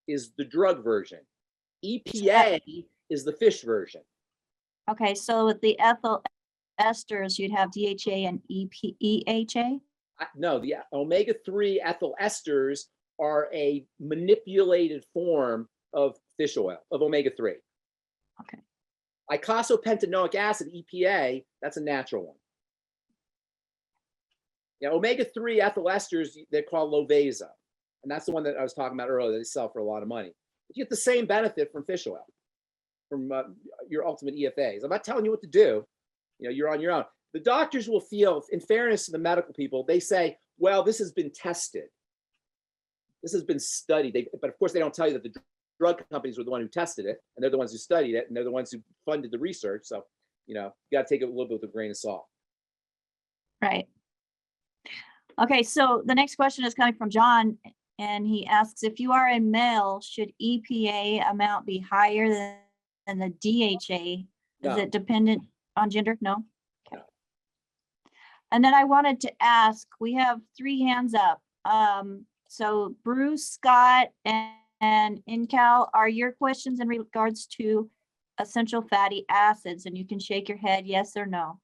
is the drug version. EPA is the fish version. Okay, so with the ethyl esters, you'd have DHA and EHA? No, the omega-3 ethyl esters are a manipulated form of fish oil, of omega-3. Okay. Eicosapentaenoic acid, EPA, that's a natural one. Now, omega-3 ethyl esters, they're called Lovesa. And that's the one that I was talking about earlier that they sell for a lot of money. But you get the same benefit from fish oil, from your ultimate EFAs. I'm not telling you what to do. You're on your own. The doctors will feel, in fairness to the medical people, they say, well, this has been tested. This has been studied. But of course, they don't tell you that the drug companies were the one who tested it, and they're the ones who studied it, and they're the ones who funded the research. So, you got to take it a little bit with a grain of salt. Right. Okay, so the next question is coming from John, and he asks, if you are a male, should EPA amount be higher than the DHA? No. Is it dependent on gender? No? Okay. No. And then I wanted to ask, we have 3 hands up. So Bruce, Scott, and Incal, are your questions in regards to essential fatty acids? And you can shake your head yes or no.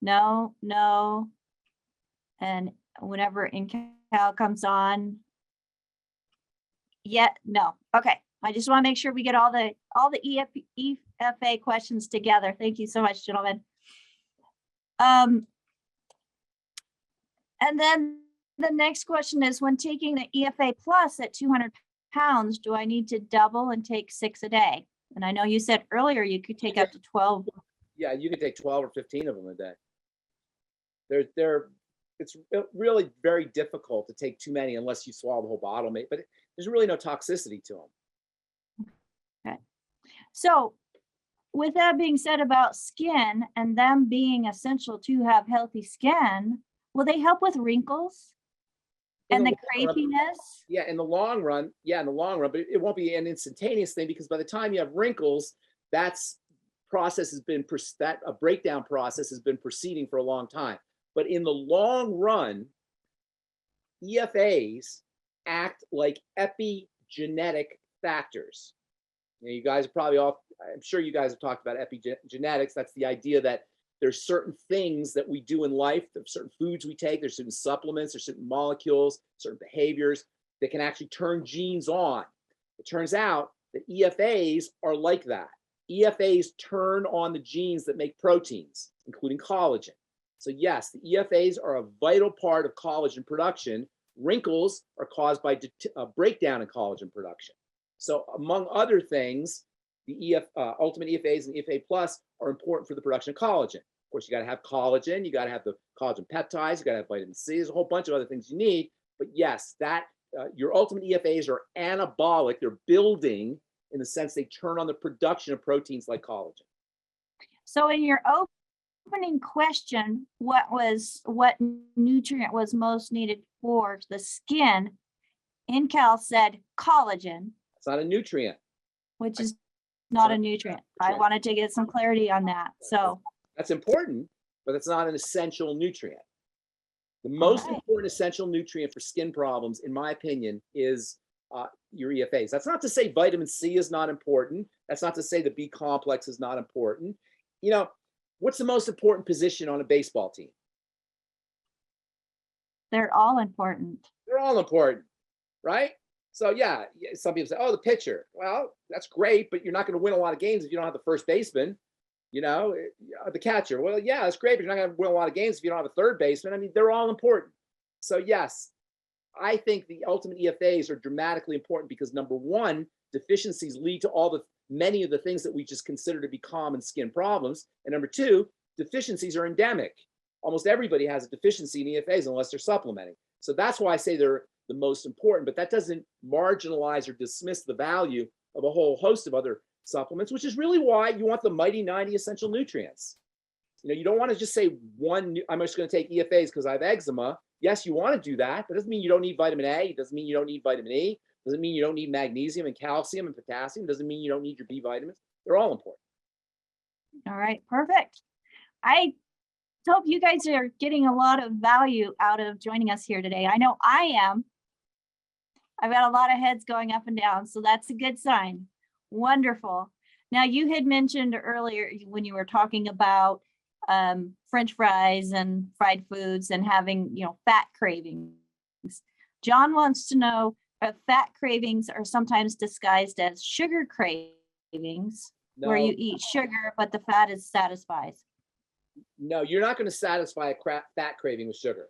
No, no. And whenever Incal comes on, yeah, no. Okay. I just want to make sure we get all the EFA questions together. Thank you so much, gentlemen. And then the next question is, when taking the EFA plus at 200 pounds, do I need to double and take 6 a day? And I know you said earlier you could take up to 12. Yeah, you can take 12 or 15 of them a day. It's really very difficult to take too many unless you swallow the whole bottle, but there's really no toxicity to them. Okay. So with that being said about skin and them being essential to have healthy skin, will they help with wrinkles and the crepiness? Yeah, in the long run, but it won't be an instantaneous thing, because by the time you have wrinkles, that breakdown process has been proceeding for a long time. But in the long run, EFAs act like epigenetic factors. You guys are probably I'm sure you guys have talked about epigenetics. That's the idea that there's certain things that we do in life, there's certain foods we take, there's certain supplements, there's certain molecules, certain behaviors that can actually turn genes on. It turns out that EFAs are like that. EFAs turn on the genes that make proteins, including collagen. So yes, the EFAs are a vital part of collagen production. Wrinkles are caused by a breakdown in collagen production. So among other things, the ultimate EFAs and EFA plus are important for the production of collagen. Of course, you got to have collagen, you got to have the collagen peptides, you got to have vitamin C. There's a whole bunch of other things you need. But yes, that your ultimate EFAs are anabolic. They're building in the sense they turn on the production of proteins like collagen. So in your opening question, what nutrient was most needed for the skin? InCal said collagen, It's not a nutrient. which is not a nutrient. I nutrient. wanted to get some clarity on that. So That's important, but it's not an essential nutrient. The most right. important essential nutrient for skin problems, in my opinion, is your EFAs. That's not to say vitamin C is not important. That's not to say the B complex is not important. You know, what's the most important position on a baseball team? They're all important. They're all important, right? So yeah, some people say, oh, the pitcher. Well, that's great, but you're not going to win a lot of games if you don't have the first baseman. You know, the catcher. Well, yeah, that's great, but you're not going to win a lot of games if you don't have a third baseman. I mean, they're all important. So yes, I think the ultimate EFAs are dramatically important because number one, deficiencies lead to many of the things that we just consider to be common skin problems. And number two, deficiencies are endemic. Almost everybody has a deficiency in EFAs unless they're supplementing. So that's why I say they're the most important, but that doesn't marginalize or dismiss the value of a whole host of other supplements, which is really why you want the mighty 90 essential nutrients. You know, you don't want to just say I'm just going to take EFAs because I have eczema. Yes, you want to do that, but it doesn't mean you don't need vitamin A. It doesn't mean you don't need vitamin E. It doesn't mean you don't need magnesium and calcium and potassium. It doesn't mean you don't need your B vitamins. They're all important. All right, perfect. I hope you guys are getting a lot of value out of joining us here today. I know I am. I've got a lot of heads going up and down, so that's a good sign. Wonderful. Now, you had mentioned earlier when you were talking about French fries and fried foods and having, fat cravings. John wants to know if fat cravings are sometimes disguised as sugar cravings, where you eat sugar, but the fat is satisfied. No, you're not going to satisfy a fat craving with sugar.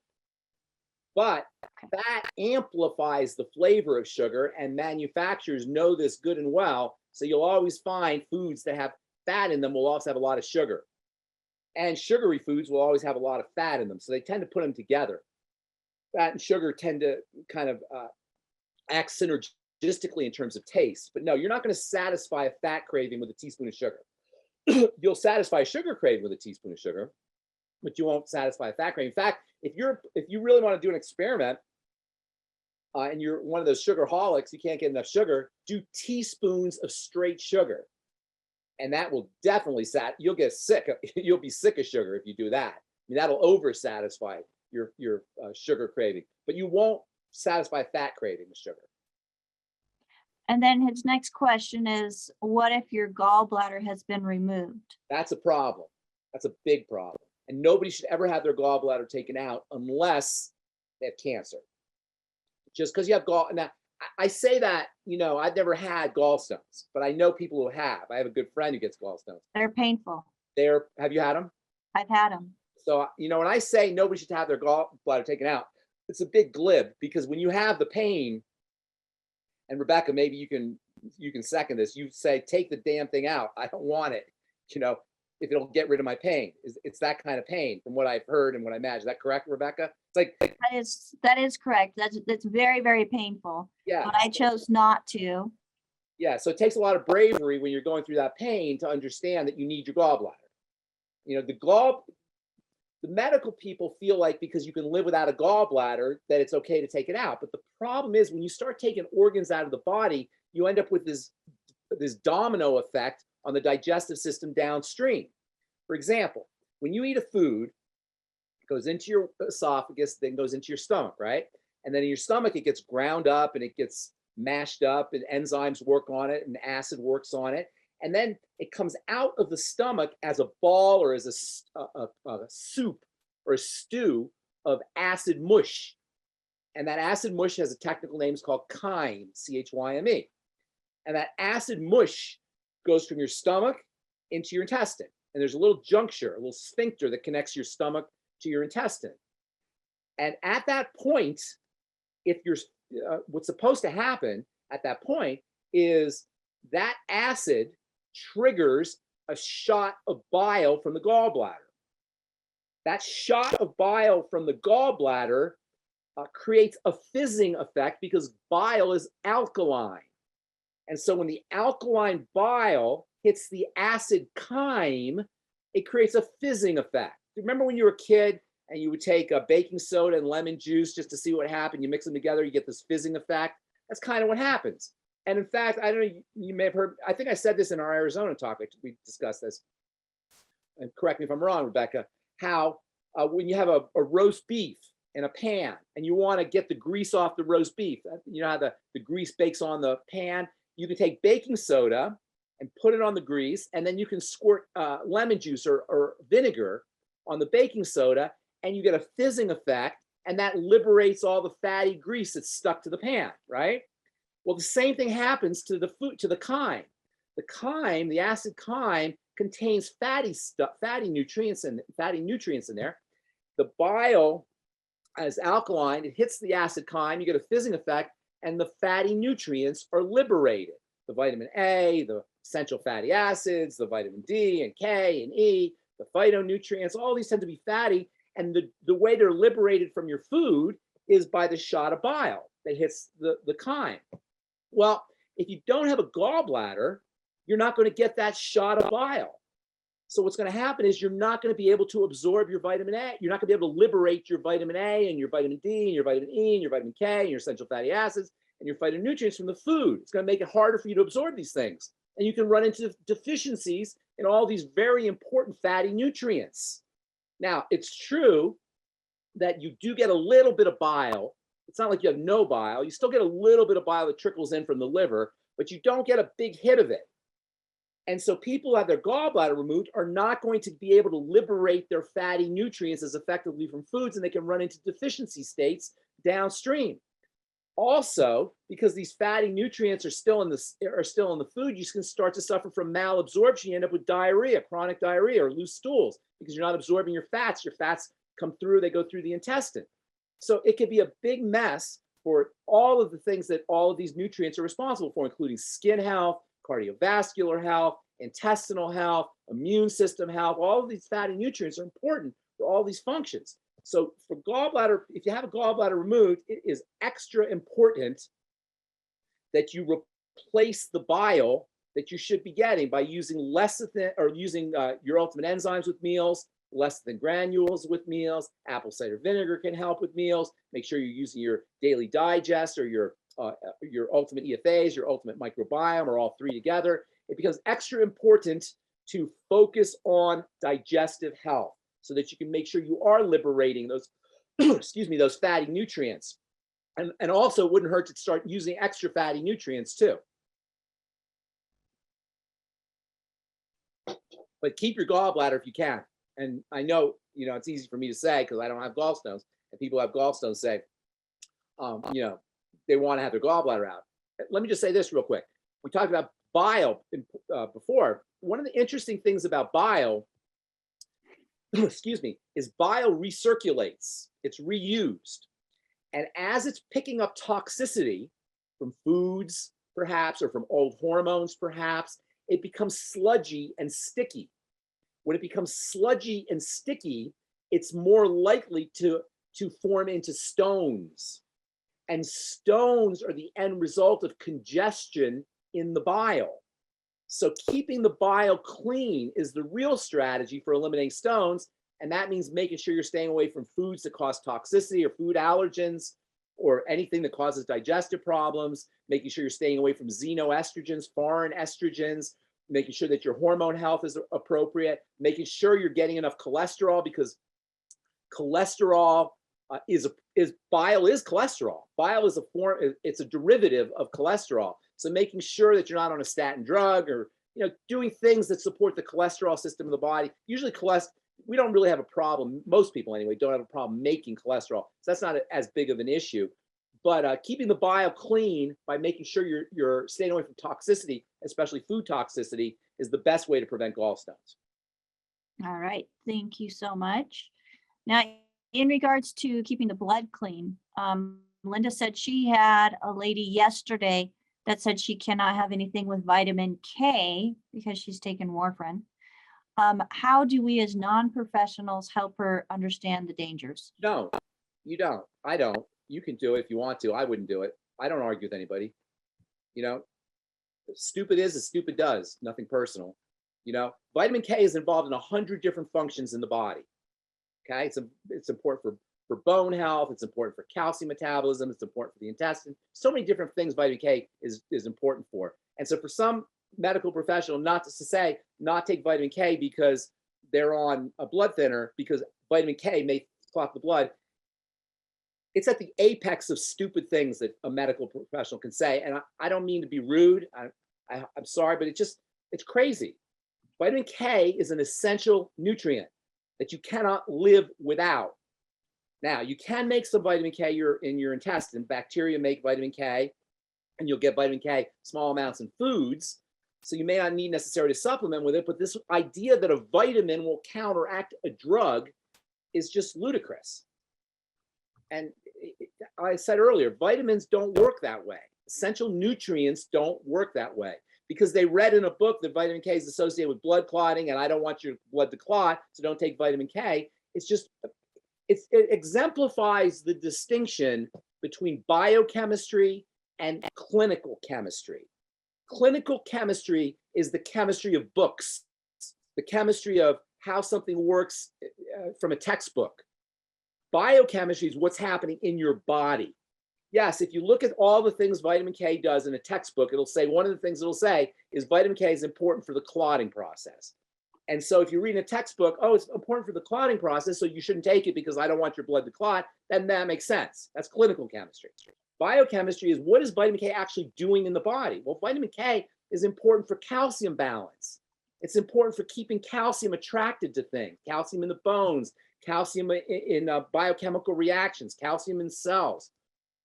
But fat amplifies the flavor of sugar, and manufacturers know this good and well. So you'll always find foods that have fat in them will also have a lot of sugar. And sugary foods will always have a lot of fat in them. So they tend to put them together. Fat and sugar tend to kind of act synergistically in terms of taste. But no, you're not going to satisfy a fat craving with a teaspoon of sugar. You'll satisfy a sugar craving with a teaspoon of sugar, but you won't satisfy a fat craving. In fact, if you really want to do an experiment and you're one of those sugarholics, you can't get enough sugar, do teaspoons of straight sugar. And that will definitely you'll get sick. You'll be sick of sugar if you do that. I mean, that'll over satisfy your sugar craving, but you won't satisfy a fat craving with sugar. And then his next question is, what if your gallbladder has been removed? That's a problem. That's a big problem. And nobody should ever have their gallbladder taken out unless they have cancer. Just because you have now, I say that, I've never had gallstones, but I know people who have. I have a good friend who gets gallstones. They're painful. Have you had them? I've had them. So, when I say nobody should have their gallbladder taken out, it's a big glib because when you have the pain, and Rebecca, maybe you can second this. You say, take the damn thing out. I don't want it. If it'll get rid of my pain. It's that kind of pain from what I've heard and what I imagine. Is that correct, Rebecca? It's like that is correct. That's very, very painful. Yeah. But I chose not to. Yeah. So it takes a lot of bravery when you're going through that pain to understand that you need your gallbladder. The medical people feel like because you can live without a gallbladder that it's okay to take it out. But the problem is when you start taking organs out of the body, you end up with this domino effect on the digestive system downstream. For example, when you eat a food, it goes into your esophagus, then goes into your stomach, right? And then in your stomach, it gets ground up and it gets mashed up and enzymes work on it and acid works on it. And then it comes out of the stomach as a ball or as a soup or a stew of acid mush. And that acid mush has a technical name, it's called chyme, C-H-Y-M-E. And that acid mush goes from your stomach into your intestine. And there's a little juncture, a little sphincter that connects your stomach to your intestine. And at that point, what's supposed to happen at that point is that acid triggers a shot of bile from the gallbladder. That shot of bile from the gallbladder creates a fizzing effect because bile is alkaline. And so when the alkaline bile hits the acid chyme, it creates a fizzing effect. Remember when you were a kid and you would take a baking soda and lemon juice just to see what happened? You mix them together, you get this fizzing effect. That's kind of what happens. And in fact, I don't know, you may have heard, I think I said this in our Arizona talk, we discussed this, and correct me if I'm wrong, Rebecca, how when you have a roast beef in a pan and you want to get the grease off the roast beef, you know how the grease bakes on the pan, you can take baking soda and put it on the grease, and then you can squirt lemon juice or vinegar on the baking soda, and you get a fizzing effect, and that liberates all the fatty grease that's stuck to the pan, right? Well, the same thing happens to the food, to the chyme. The chyme, the acid chyme, contains fatty nutrients in there. The bile is alkaline, it hits the acid chyme, you get a fizzing effect, and the fatty nutrients are liberated. The vitamin A, the essential fatty acids, the vitamin D and K and E, the phytonutrients, all these tend to be fatty, and the way they're liberated from your food is by the shot of bile that hits the chyme. Well, if you don't have a gallbladder, you're not going to get that shot of bile. So what's going to happen is you're not going to be able to absorb your vitamin A. You're not going to be able to liberate your vitamin A and your vitamin D and your vitamin E and your vitamin K and your essential fatty acids and your phytonutrients from the food. It's going to make it harder for you to absorb these things. And you can run into deficiencies in all these very important fatty nutrients. Now, it's true that you do get a little bit of bile. It's not like you have no bile. You still get a little bit of bile that trickles in from the liver, but you don't get a big hit of it. And so people who have their gallbladder removed are not going to be able to liberate their fatty nutrients as effectively from foods, and they can run into deficiency states downstream. Also, because these fatty nutrients are still in the food, you can start to suffer from malabsorption. You end up with diarrhea, chronic diarrhea, or loose stools because you're not absorbing your fats. Your fats come through, they go through the intestine. So it could be a big mess for all of the things that all of these nutrients are responsible for, including skin health, cardiovascular health, intestinal health, immune system health. All of these fatty nutrients are important for all these functions. So for gallbladder, if you have a gallbladder removed, it is extra important that you replace the bile that you should be getting by using using your ultimate enzymes with meals, less than granules with meals. Apple cider vinegar can help with meals. Make sure you're using your daily digest or your ultimate EFAs, your ultimate microbiome, or all three together. It becomes extra important to focus on digestive health so that you can make sure you are liberating those, excuse me, those fatty nutrients. And also it wouldn't hurt to start using extra fatty nutrients too. But keep your gallbladder if you can. And I know, it's easy for me to say because I don't have gallstones, and people who have gallstones say, they want to have their gallbladder out. Let me just say this real quick. We talked about bile before. One of the interesting things about bile, excuse me, is bile recirculates. It's reused. And as it's picking up toxicity from foods, perhaps, or from old hormones, perhaps, it becomes sludgy and sticky. When it becomes sludgy and sticky, it's more likely to form into stones. And stones are the end result of congestion in the bile. So keeping the bile clean is the real strategy for eliminating stones. And that means making sure you're staying away from foods that cause toxicity or food allergens or anything that causes digestive problems, making sure you're staying away from xenoestrogens, foreign estrogens, making sure that your hormone health is appropriate, making sure you're getting enough cholesterol, because cholesterol bile is cholesterol. Bile is it's a derivative of cholesterol. So making sure that you're not on a statin drug or, doing things that support the cholesterol system of the body. Usually we don't really have a problem. Most people anyway, don't have a problem making cholesterol. So that's not as big of an issue. But keeping the bile clean by making sure you're staying away from toxicity, especially food toxicity, is the best way to prevent gallstones. All right. Thank you so much. Now, in regards to keeping the blood clean, Linda said she had a lady yesterday that said she cannot have anything with vitamin K because she's taken warfarin. How do we as non-professionals help her understand the dangers? No, you don't. I don't. You can do it if you want to. I wouldn't do it. I don't argue with anybody. You know, stupid is as stupid does. Nothing personal. You know, vitamin K is involved in 100 different functions in the body. Okay, it's important for bone health. It's important for calcium metabolism. It's important for the intestine. So many different things vitamin K is important for. And so for some medical professional not to say not take vitamin K because they're on a blood thinner because vitamin K may clot the blood. It's at the apex of stupid things that a medical professional can say. And I don't mean to be rude. I'm sorry, but it's crazy. Vitamin K is an essential nutrient that you cannot live without. Now, you can make some vitamin K in your intestine. Bacteria make vitamin K, and you'll get vitamin K small amounts in foods. So you may not need necessarily to supplement with it, but this idea that a vitamin will counteract a drug is just ludicrous. And I said earlier, vitamins don't work that way. Essential nutrients don't work that way because they read in a book that vitamin K is associated with blood clotting, and I don't want your blood to clot, so don't take vitamin K. It exemplifies the distinction between biochemistry and clinical chemistry. Clinical chemistry is the chemistry of books, the chemistry of how something works from a textbook. Biochemistry is what's happening in your body. Yes, if you look at all the things vitamin K does in a textbook, it'll say one of the things it'll say is vitamin K is important for the clotting process. And so if you read a textbook, oh, it's important for the clotting process, so you shouldn't take it because I don't want your blood to clot, then that makes sense. That's clinical chemistry. Biochemistry is what is vitamin K actually doing in the body? Well, vitamin K is important for calcium balance. It's important for keeping calcium attracted to things, calcium in the bones, calcium in biochemical reactions, calcium in cells.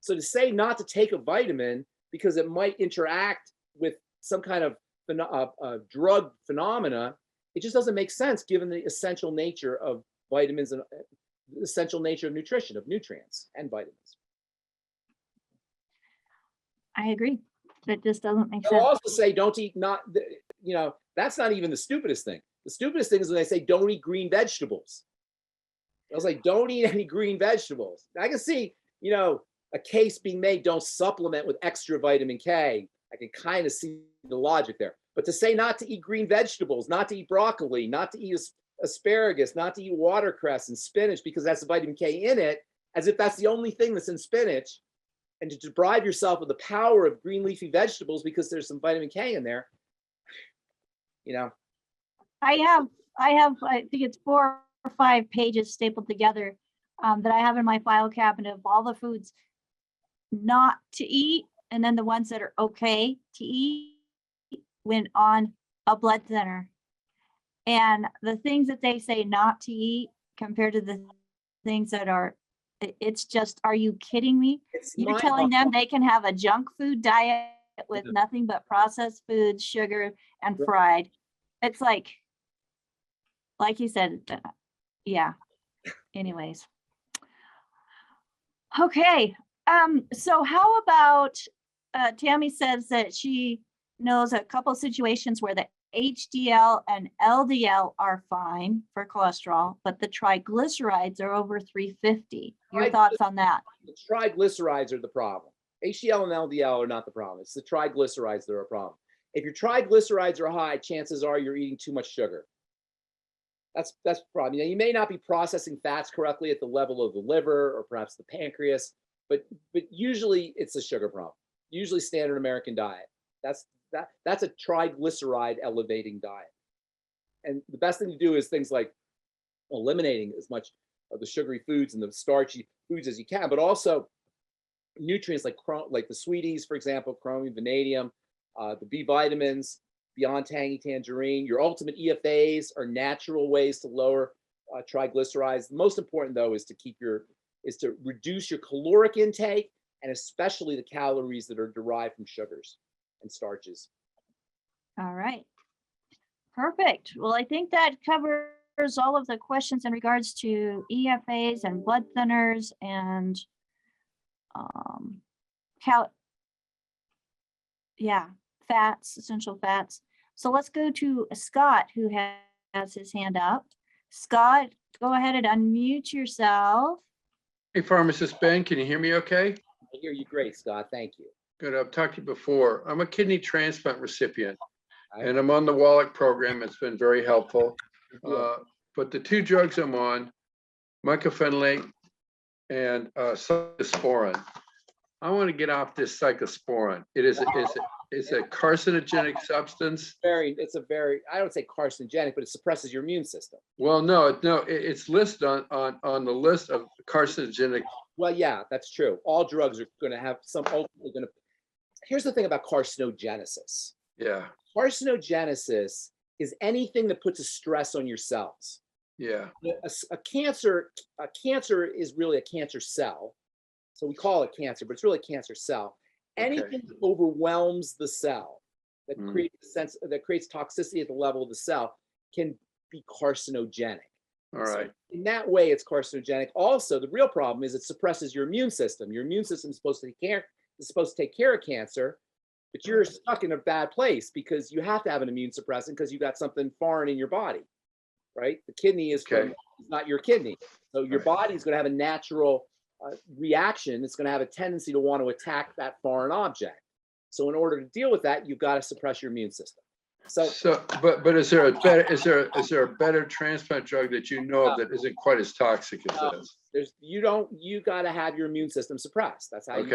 So to say not to take a vitamin because it might interact with some kind of drug phenomena, it just doesn't make sense given the essential nature of vitamins and the essential nature of nutrition, of nutrients and vitamins. I agree. That just doesn't make I'll sense. also say don't eat that's not even the stupidest thing. The stupidest thing is when they say don't eat green vegetables. I was like, don't eat any green vegetables. I can see, a case being made, don't supplement with extra vitamin K. I can kind of see the logic there. But to say not to eat green vegetables, not to eat broccoli, not to eat asparagus, not to eat watercress and spinach because that's the vitamin K in it, as if that's the only thing that's in spinach, and to deprive yourself of the power of green leafy vegetables because there's some vitamin K in there, I think it's 4 or 5 pages stapled together that I have in my file cabinet of all the foods not to eat, and then the ones that are okay to eat when on a blood thinner. And the things that they say not to eat compared to the things that are, it's just, are you kidding me? You're telling them they can have a junk food diet with nothing but processed foods, sugar, and fried. It's like you said, yeah. Anyways. Okay. So how about, Tammy says that she knows a couple of situations where the HDL and LDL are fine for cholesterol, but the triglycerides are over 350. Your thoughts on that? The triglycerides are the problem. HDL and LDL are not the problem. It's the triglycerides that are a problem. If your triglycerides are high, chances are you're eating too much sugar. That's the problem. You may not be processing fats correctly at the level of the liver or perhaps the pancreas, but usually it's a sugar problem. Usually standard American diet. That's a triglyceride elevating diet. And the best thing to do is things like eliminating as much of the sugary foods and the starchy foods as you can, but also nutrients like the sweeties, for example, chromium, vanadium, the B vitamins, beyond tangy tangerine. Your ultimate EFAs are natural ways to lower triglycerides. The most important though is to reduce your caloric intake and especially the calories that are derived from sugars and starches. All right. Perfect. Well, I think that covers all of the questions in regards to EFAs and blood thinners and yeah, fats, essential fats. So let's go to Scott, who has his hand up. Scott, go ahead and unmute yourself. Hey, Pharmacist Ben, can you hear me okay? I hear you great, Scott. Thank you. Good, I've talked to you before. I'm a kidney transplant recipient, All right. and I'm on the Wallach program. It's been very helpful. Good deal. But the two drugs I'm on, mycophenolate and cyclosporin, I want to get off this cyclosporin. It's a carcinogenic substance. It's a very, I don't say carcinogenic, but it suppresses your immune system. Well, it's listed on the list of carcinogenic. Well, yeah, that's true. All drugs are going to have some ultimately going to. Here's the thing about carcinogenesis. Yeah, Carcinogenesis is anything that puts a stress on your cells. yeah, A cancer is really a cancer cell. So we call it cancer, but it's really a cancer cell. Anything that overwhelms the cell, that creates toxicity at the level of the cell, can be carcinogenic. all right. So in that way, it's carcinogenic. Also, the real problem is it suppresses your immune system. Your immune system is supposed to take care of cancer, but you're stuck in a bad place because you have to have an immune suppressant because you got something foreign in your body, right? The kidney is not your kidney. So your body's going to have a natural reaction. It's going to have a tendency to want to attack that foreign object. So in order to deal with that, you've got to suppress your immune system. But is there a better transplant drug that you know of that isn't quite as toxic as this? You got to have your immune system suppressed. That's how you.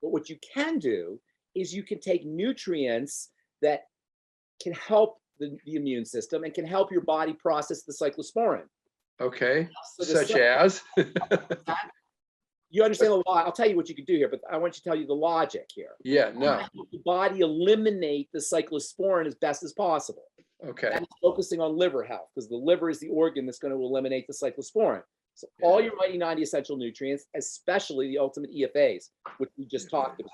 But what you can do is you can take nutrients that can help the immune system and can help your body process the cyclosporin. Okay, So such as? You understand the law. I'll tell you what you can do here, but I want to tell you the logic here. Yeah, no. The body eliminate the cyclosporin as best as possible. Okay. And focusing on liver health, because the liver is the organ that's going to eliminate the cyclosporin. So all your mighty 90 essential nutrients, especially the ultimate EFAs, which we just talked about.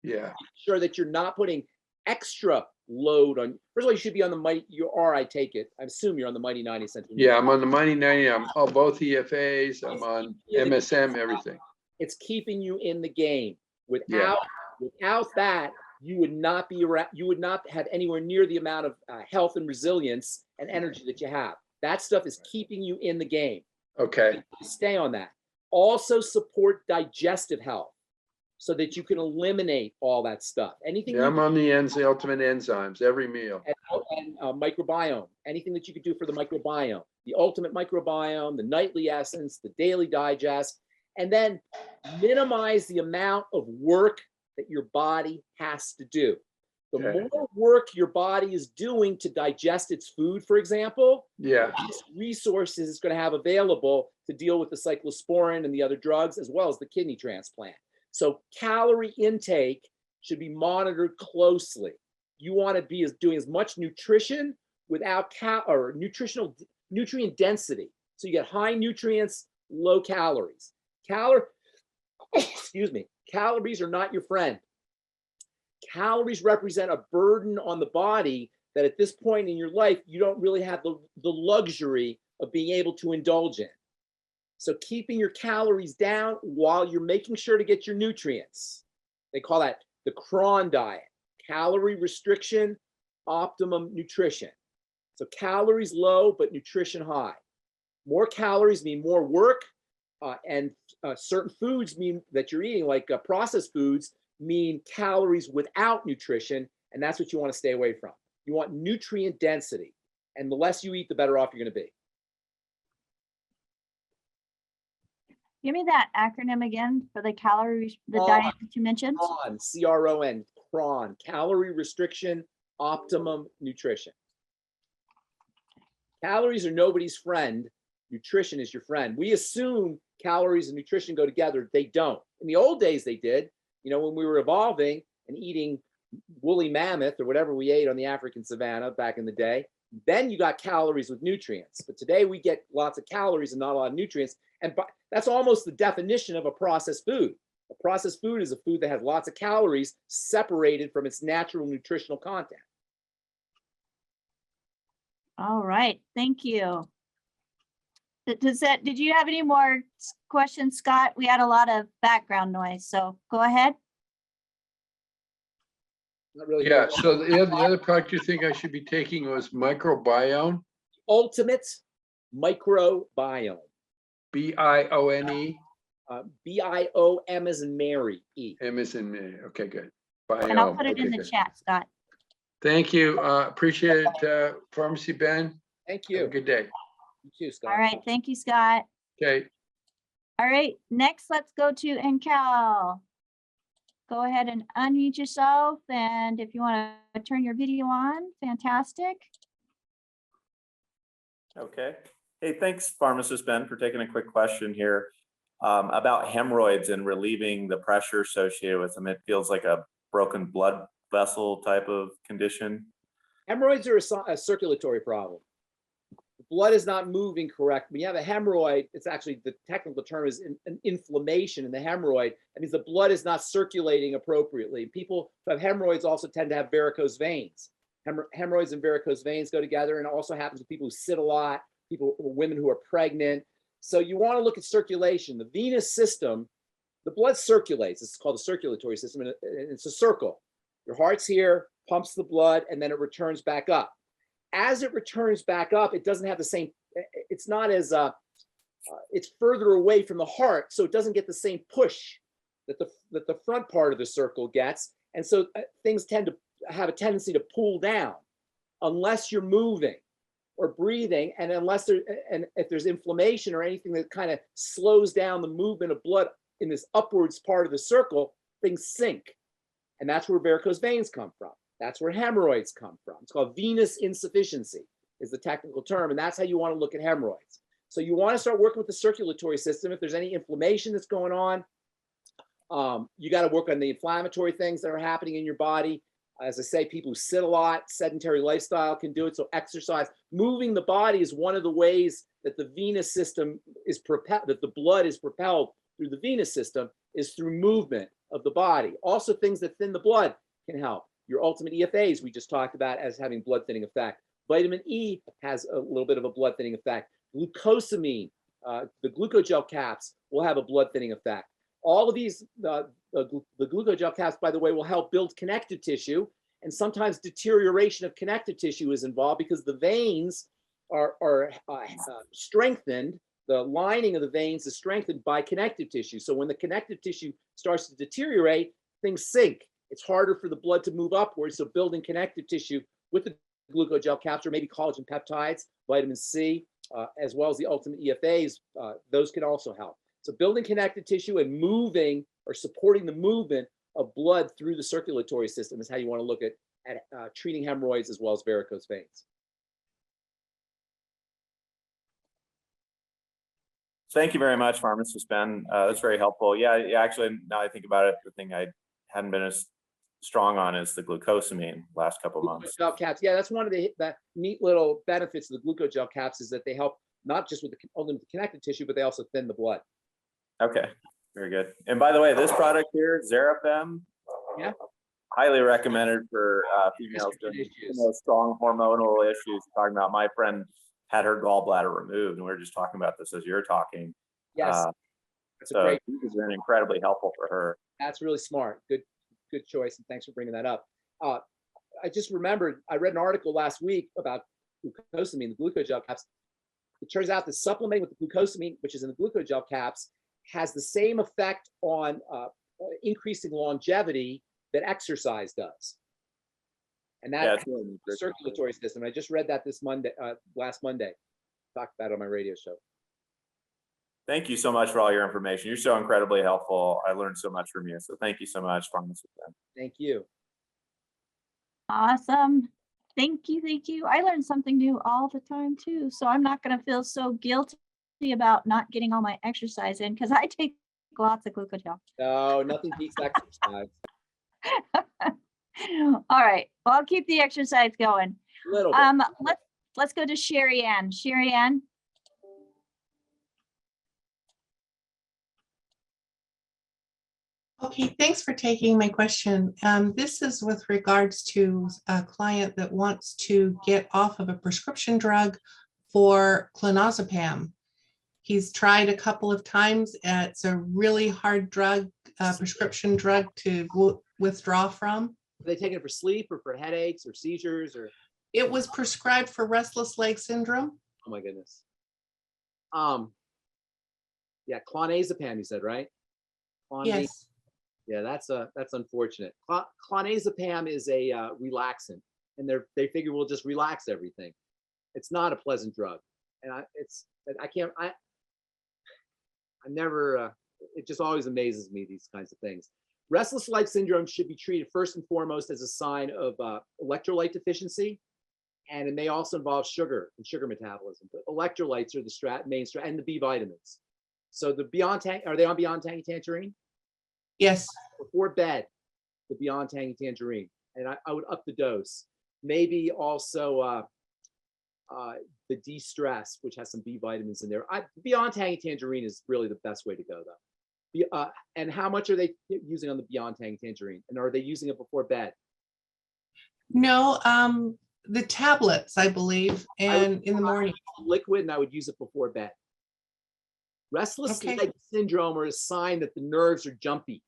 Yeah. Make sure that you're not putting extra load on. First of all, you should be on the mighty. You are, I take it. I assume you're on the mighty 90 essential nutrients. Yeah, I'm on the mighty 90. I'm on both EFAs. I'm on MSM, everything. It's keeping you in the game. Without that, you would not be around. You would not have anywhere near the amount of health and resilience and energy that you have. That stuff is keeping you in the game. Okay. Stay on that. Also support digestive health so that you can eliminate all that stuff. Anything. Yeah, I'm on the ultimate enzymes every meal. And microbiome. Anything that you could do for the microbiome. The ultimate microbiome, the nightly essence, the daily digest. And then minimize the amount of work that your body has to do. The more work your body is doing to digest its food, for example, the less resources it's going to have available to deal with the cyclosporin and the other drugs, as well as the kidney transplant. So calorie intake should be monitored closely. You want to be doing as much nutrition without nutrient density. So you get high nutrients, low calories. Excuse me, calories are not your friend. Calories represent a burden on the body that at this point in your life, you don't really have the luxury of being able to indulge in. So keeping your calories down while you're making sure to get your nutrients. They call that the cron diet, calorie restriction, optimum nutrition. So calories low, but nutrition high. More calories mean more work. And certain foods mean that you're eating, like processed foods, mean calories without nutrition, and that's what you want to stay away from. You want nutrient density, and the less you eat, the better off you're going to be. Give me that acronym again for the calories, the diet that you mentioned. CRON, C-R-O-N, CRON, calorie restriction, optimum nutrition. Calories are nobody's friend. Nutrition is your friend. We assume calories and nutrition go together. They don't. In the old days, they did. You know, when we were evolving and eating woolly mammoth or whatever we ate on the African savannah back in the day, then you got calories with nutrients. But today we get lots of calories and not a lot of nutrients. And that's almost the definition of a processed food. A processed food is a food that has lots of calories separated from its natural nutritional content. All right, thank you. Did you have any more questions, Scott? We had a lot of background noise, so go ahead. Not really. Yeah, so the other product you think I should be taking was Microbiome, Ultimate Microbiome. Bione, BIOM as in Mary, E. M as in me. Okay, good. And I'll Biome. put it in Okay, the good. chat, Scott. Thank you. Appreciate it, Pharmacy Ben. Thank Have a you. good day. You too, Scott. All right, thank you, Scott. Okay. All right, next, let's go to Encal. Go ahead and unmute yourself, and if you want to turn your video on, fantastic. Okay. Hey, thanks, Pharmacist Ben, for taking a quick question here about hemorrhoids and relieving the pressure associated with them. It feels like a broken blood vessel type of condition. Hemorrhoids are a circulatory problem. The blood is not moving correct. When you have a hemorrhoid, it's actually, the technical term is an inflammation in the hemorrhoid. That means the blood is not circulating appropriately. People who have hemorrhoids also tend to have varicose veins. Hemorrhoids and varicose veins go together, and it also happens with people who sit a lot, women who are pregnant. So you want to look at circulation. The venous system, the blood circulates. It's called the circulatory system, and it's a circle. Your heart's here, pumps the blood, and then it returns back up. As it returns back up, it doesn't have the same, it's not as, it's further away from the heart, so it doesn't get the same push that the front part of the circle gets. And so things tend to have a tendency to pull down unless you're moving or breathing, and if there's inflammation or anything that kind of slows down the movement of blood in this upwards part of the circle, things sink. And that's where varicose veins come from. That's where hemorrhoids come from. It's called venous insufficiency is the technical term. And that's how you want to look at hemorrhoids. So you want to start working with the circulatory system. If there's any inflammation that's going on, you got to work on the inflammatory things that are happening in your body. As I say, people who sit a lot, sedentary lifestyle can do it. So exercise, moving the body is one of the ways that the venous system is propelled, that the blood is propelled through the venous system, is through movement of the body. Also, things that thin the blood can help. Your ultimate EFAs we just talked about as having blood thinning effect. Vitamin E has a little bit of a blood thinning effect. Glucosamine, the glucogel caps will have a blood thinning effect. All of these, the glucogel caps, by the way, will help build connective tissue, and sometimes deterioration of connective tissue is involved because the veins are strengthened. The lining of the veins is strengthened by connective tissue. So when the connective tissue starts to deteriorate, things sink. It's harder for the blood to move upwards. So building connective tissue with the glucogel caps or maybe collagen peptides, vitamin C, as well as the ultimate EFAs, those can also help. So building connective tissue and moving or supporting the movement of blood through the circulatory system is how you want to look at treating hemorrhoids as well as varicose veins. Thank you very much, Pharmacist Ben. That's very helpful. Yeah, actually, now I think about it, the thing I hadn't been as strong on is the glucosamine last couple of months. Glucogel caps. Yeah, that's one of the neat little benefits of the glucogel caps is that they help not just with only with the connective tissue, but they also thin the blood. Okay, very good. And by the way, this product here, Xerafem, Yeah, highly recommended for females with strong hormonal issues. Talking about my friend had her gallbladder removed, and we were just talking about this as you're talking. yes. That's So a great. this has been incredibly helpful for her. That's really smart. Good choice, and thanks for bringing that up. I just remembered I read an article last week about glucosamine, the glucogel caps. It turns out that supplementing with the glucosamine, which is in the glucogel caps, has the same effect on increasing longevity that exercise does. And that's the circulatory system. I just read that this Monday, last Monday. Talked about it on my radio show. Thank you so much for all your information. You're so incredibly helpful. I learned so much from you. So thank you so much, Pharmacist Ben. Thank you. Awesome. Thank you. Thank you. I learn something new all the time too. So I'm not going to feel so guilty about not getting all my exercise in because I take lots of glucogel. No, nothing beats exercise. All right. Well, I'll keep the exercise going. A little bit. Let's go to Sherry Ann. Sherry Ann. Okay, thanks for taking my question. This is with regards to a client that wants to get off of a prescription drug for clonazepam. He's tried a couple of times. It's a really hard drug, prescription drug to withdraw from. Are they taking it for sleep or for headaches or seizures or? It was prescribed for restless leg syndrome. Oh my goodness. Yeah, clonazepam, you said, right? Yes. Yeah, that's unfortunate. Clonazepam is a relaxant, and they figure we'll just relax everything. It's not a pleasant drug, and I never. It just always amazes me, these kinds of things. Restless leg syndrome should be treated first and foremost as a sign of electrolyte deficiency, and it may also involve sugar and sugar metabolism. But electrolytes are the main and the B vitamins. So the Beyond Tangy, are they on Beyond Tangy Tangerine? Yes. Before bed, the Beyond Tangy Tangerine, and I would up the dose. Maybe also the De-Stress, which has some B vitamins in there. Beyond Tangy Tangerine is really the best way to go, though. And how much are they using on the Beyond Tangy Tangerine? And are they using it before bed? No, the tablets, I believe, and in the morning. Liquid, and I would use it before bed. Restless Okay. leg syndrome are a sign that the nerves are jumpy.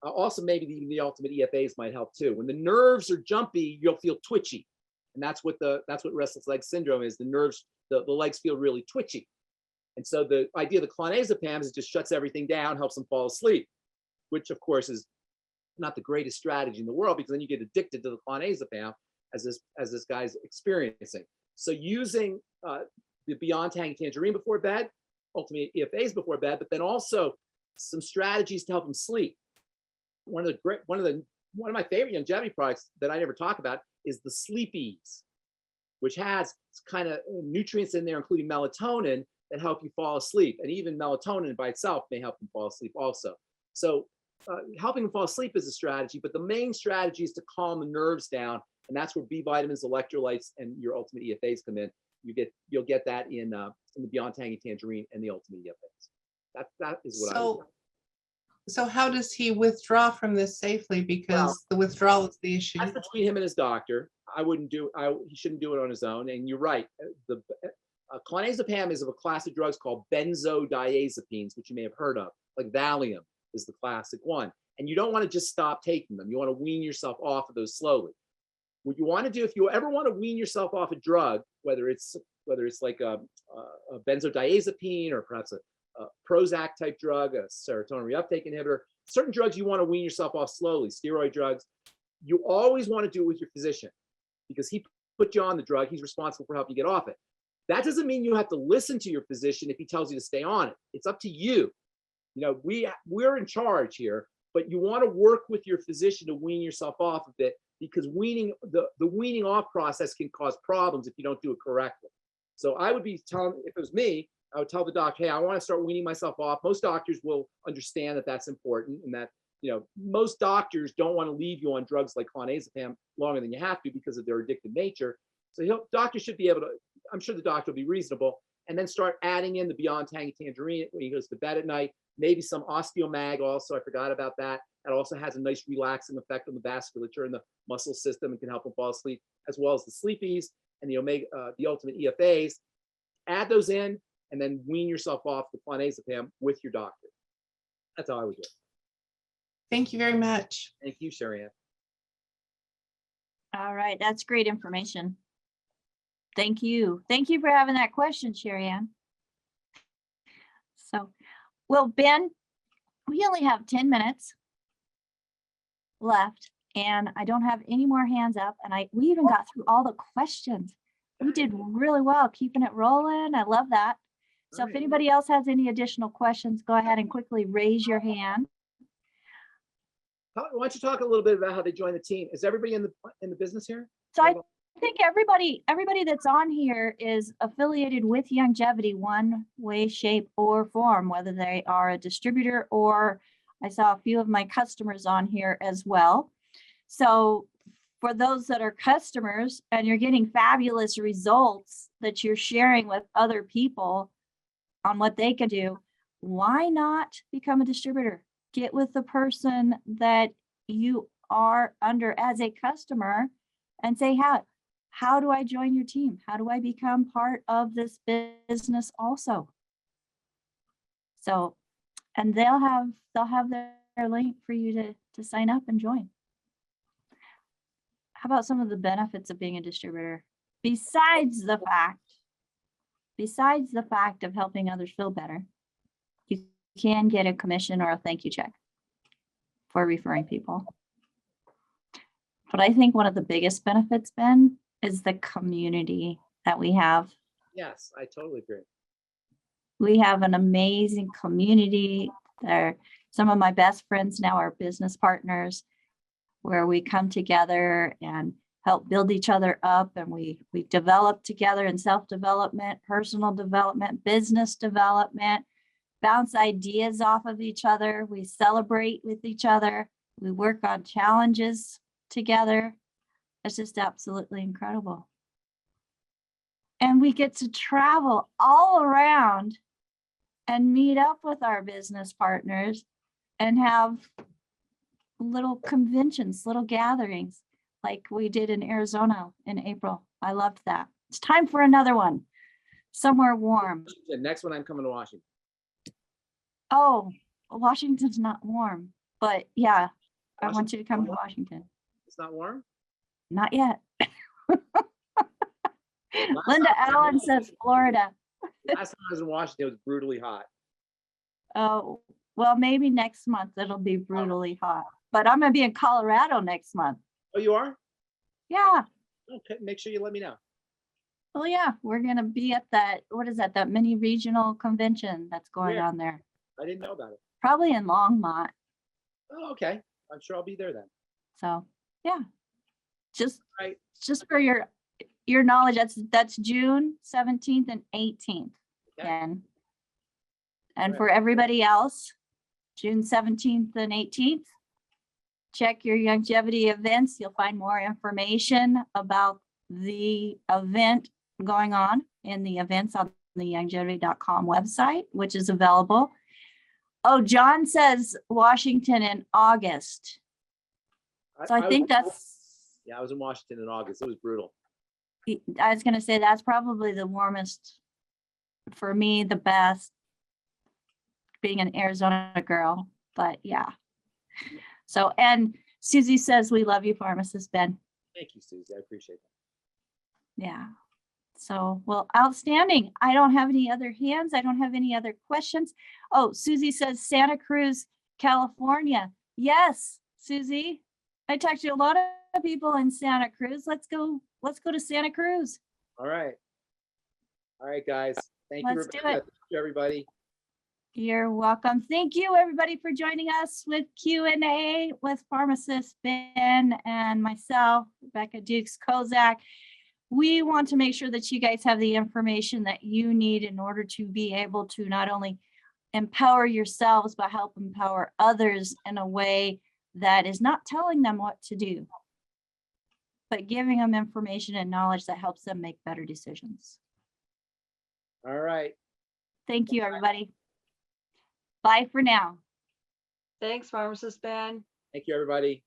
Also, maybe the ultimate EFAs might help too. When the nerves are jumpy, you'll feel twitchy, and that's what restless leg syndrome is. The nerves, the legs feel really twitchy, and so the idea of the clonazepam is it just shuts everything down, helps them fall asleep, which of course is not the greatest strategy in the world, because then you get addicted to the clonazepam as this guy's experiencing. So using the Beyond Tangy Tangerine before bed, ultimately EFAs before bed, but then also some strategies to help them sleep. One of my favorite longevity products that I never talk about is the Sleepies, which has kind of nutrients in there, including melatonin, that help you fall asleep. And even melatonin by itself may help them fall asleep also. So helping them fall asleep is a strategy, but the main strategy is to calm the nerves down. And that's where B vitamins, electrolytes, and your ultimate EFAs come in. You'll get that in the Beyond Tangy Tangerine and the ultimate EFAs. That is what I would do. So how does he withdraw from this safely? Because the withdrawal is the issue. That's between him and his doctor. He shouldn't do it on his own. And you're right. The clonazepam is of a class of drugs called benzodiazepines, which you may have heard of, like Valium is the classic one. And you don't want to just stop taking them. You want to wean yourself off of those slowly. What you want to do, if you ever want to wean yourself off a drug, whether it's like a benzodiazepine or perhaps a Prozac type drug, a serotonin reuptake inhibitor, certain drugs you want to wean yourself off slowly, steroid drugs, you always want to do it with your physician, because he put you on the drug. He's responsible for helping you get off it. That doesn't mean you have to listen to your physician if he tells you to stay on it. It's up to you. You know, we're in charge here, but you want to work with your physician to wean yourself off of it, because the weaning off process can cause problems if you don't do it correctly. So I would be telling, if it was me, I would tell the doc, hey, I want to start weaning myself off. Most doctors will understand that that's important, and that, you know, most doctors don't want to leave you on drugs like clonazepam longer than you have to because of their addictive nature. So doctor should be able to, I'm sure the doctor will be reasonable, and then start adding in the Beyond Tangy Tangerine when he goes to bed at night. Maybe some Osteomag also, I forgot about that. That also has a nice relaxing effect on the vasculature and the muscle system and can help them fall asleep, as well as the Sleepies and the ultimate EFAs. Add those in, and then wean yourself off the clonazepam with your doctor. That's how I would do it. Thank you very much. Thank you, Sherry Ann. All right, that's great information. Thank you. Thank you for having that question, Sherry Ann. So, well, Ben, we only have 10 minutes left, and I don't have any more hands up, and we even got through all the questions. We did really well keeping it rolling. I love that. So if anybody else has any additional questions, go ahead and quickly raise your hand. Why don't you talk a little bit about how they joined the team? Is everybody in the business here? So I think everybody that's on here is affiliated with Longevity one way, shape, or form, whether they are a distributor, or I saw a few of my customers on here as well. So for those that are customers and you're getting fabulous results that you're sharing with other people on what they can do, why not become a distributor? Get with the person that you are under as a customer and say, how do I join your team? How do I become part of this business also? So, and they'll have their link for you to sign up and join. how about some of the benefits of being a distributor? Besides the fact of helping others feel better, you can get a commission or a thank you check for referring people. But I think one of the biggest benefits, Ben, is the community that we have. Yes, I totally agree. We have an amazing community. There, some of my best friends now are business partners, where we come together and help build each other up, and we develop together in self-development, personal development, business development, bounce ideas off of each other. We celebrate with each other. We work on challenges together. It's just absolutely incredible. And we get to travel all around and meet up with our business partners and have little conventions, little gatherings like we did in Arizona in April. I loved that. It's time for another one, somewhere warm. The next one, I'm coming to Washington. Oh, Washington's not warm, but yeah, I want you to come to Washington. It's not warm? Not yet. Linda Allen says Florida. Last time I was in Washington, it was brutally hot. Oh, well, maybe next month it'll be brutally hot, but I'm gonna be in Colorado next month. Oh, you are? Yeah. Okay, make sure you let me know. Oh yeah, we're gonna be at that, what is that, that mini regional convention that's going Where? on there. I didn't know about it. Probably in Longmont. Oh, okay. I'm sure I'll be there then. So, yeah. Right. Just for your knowledge, that's June 17th and 18th. Okay. And Right. for everybody else, June 17th and 18th, check your longevity events. You'll find more information about the event going on in the events on the longevity.com website, which is available. Oh, John says Washington in August. So I think that's, Yeah, I was in Washington in August. It was brutal. I was gonna say that's probably the warmest for me, the best, being an Arizona girl, but yeah. So, and Susie says, we love you, Pharmacist Ben. Thank you, Susie. I appreciate Yeah. So, well, outstanding. I don't have any other hands. I don't have any other questions. Oh, Susie says Santa Cruz, California. Yes, Susie. I talked to a lot of people in Santa Cruz. Let's go to Santa Cruz. that. All right. All right, guys. Thank you, Let's do Rebecca. it. Thank you, everybody. You're welcome. Thank you, everybody, for joining us with Q&A with Pharmacist Ben and myself, Rebecca Dukes Kozak. We want to make sure that you guys have the information that you need in order to be able to not only empower yourselves, but help empower others in a way that is not telling them what to do, but giving them information and knowledge that helps them make better decisions. All right. Thank you, everybody. Bye for now. Thanks, Pharmacist Ben. Thank you, everybody.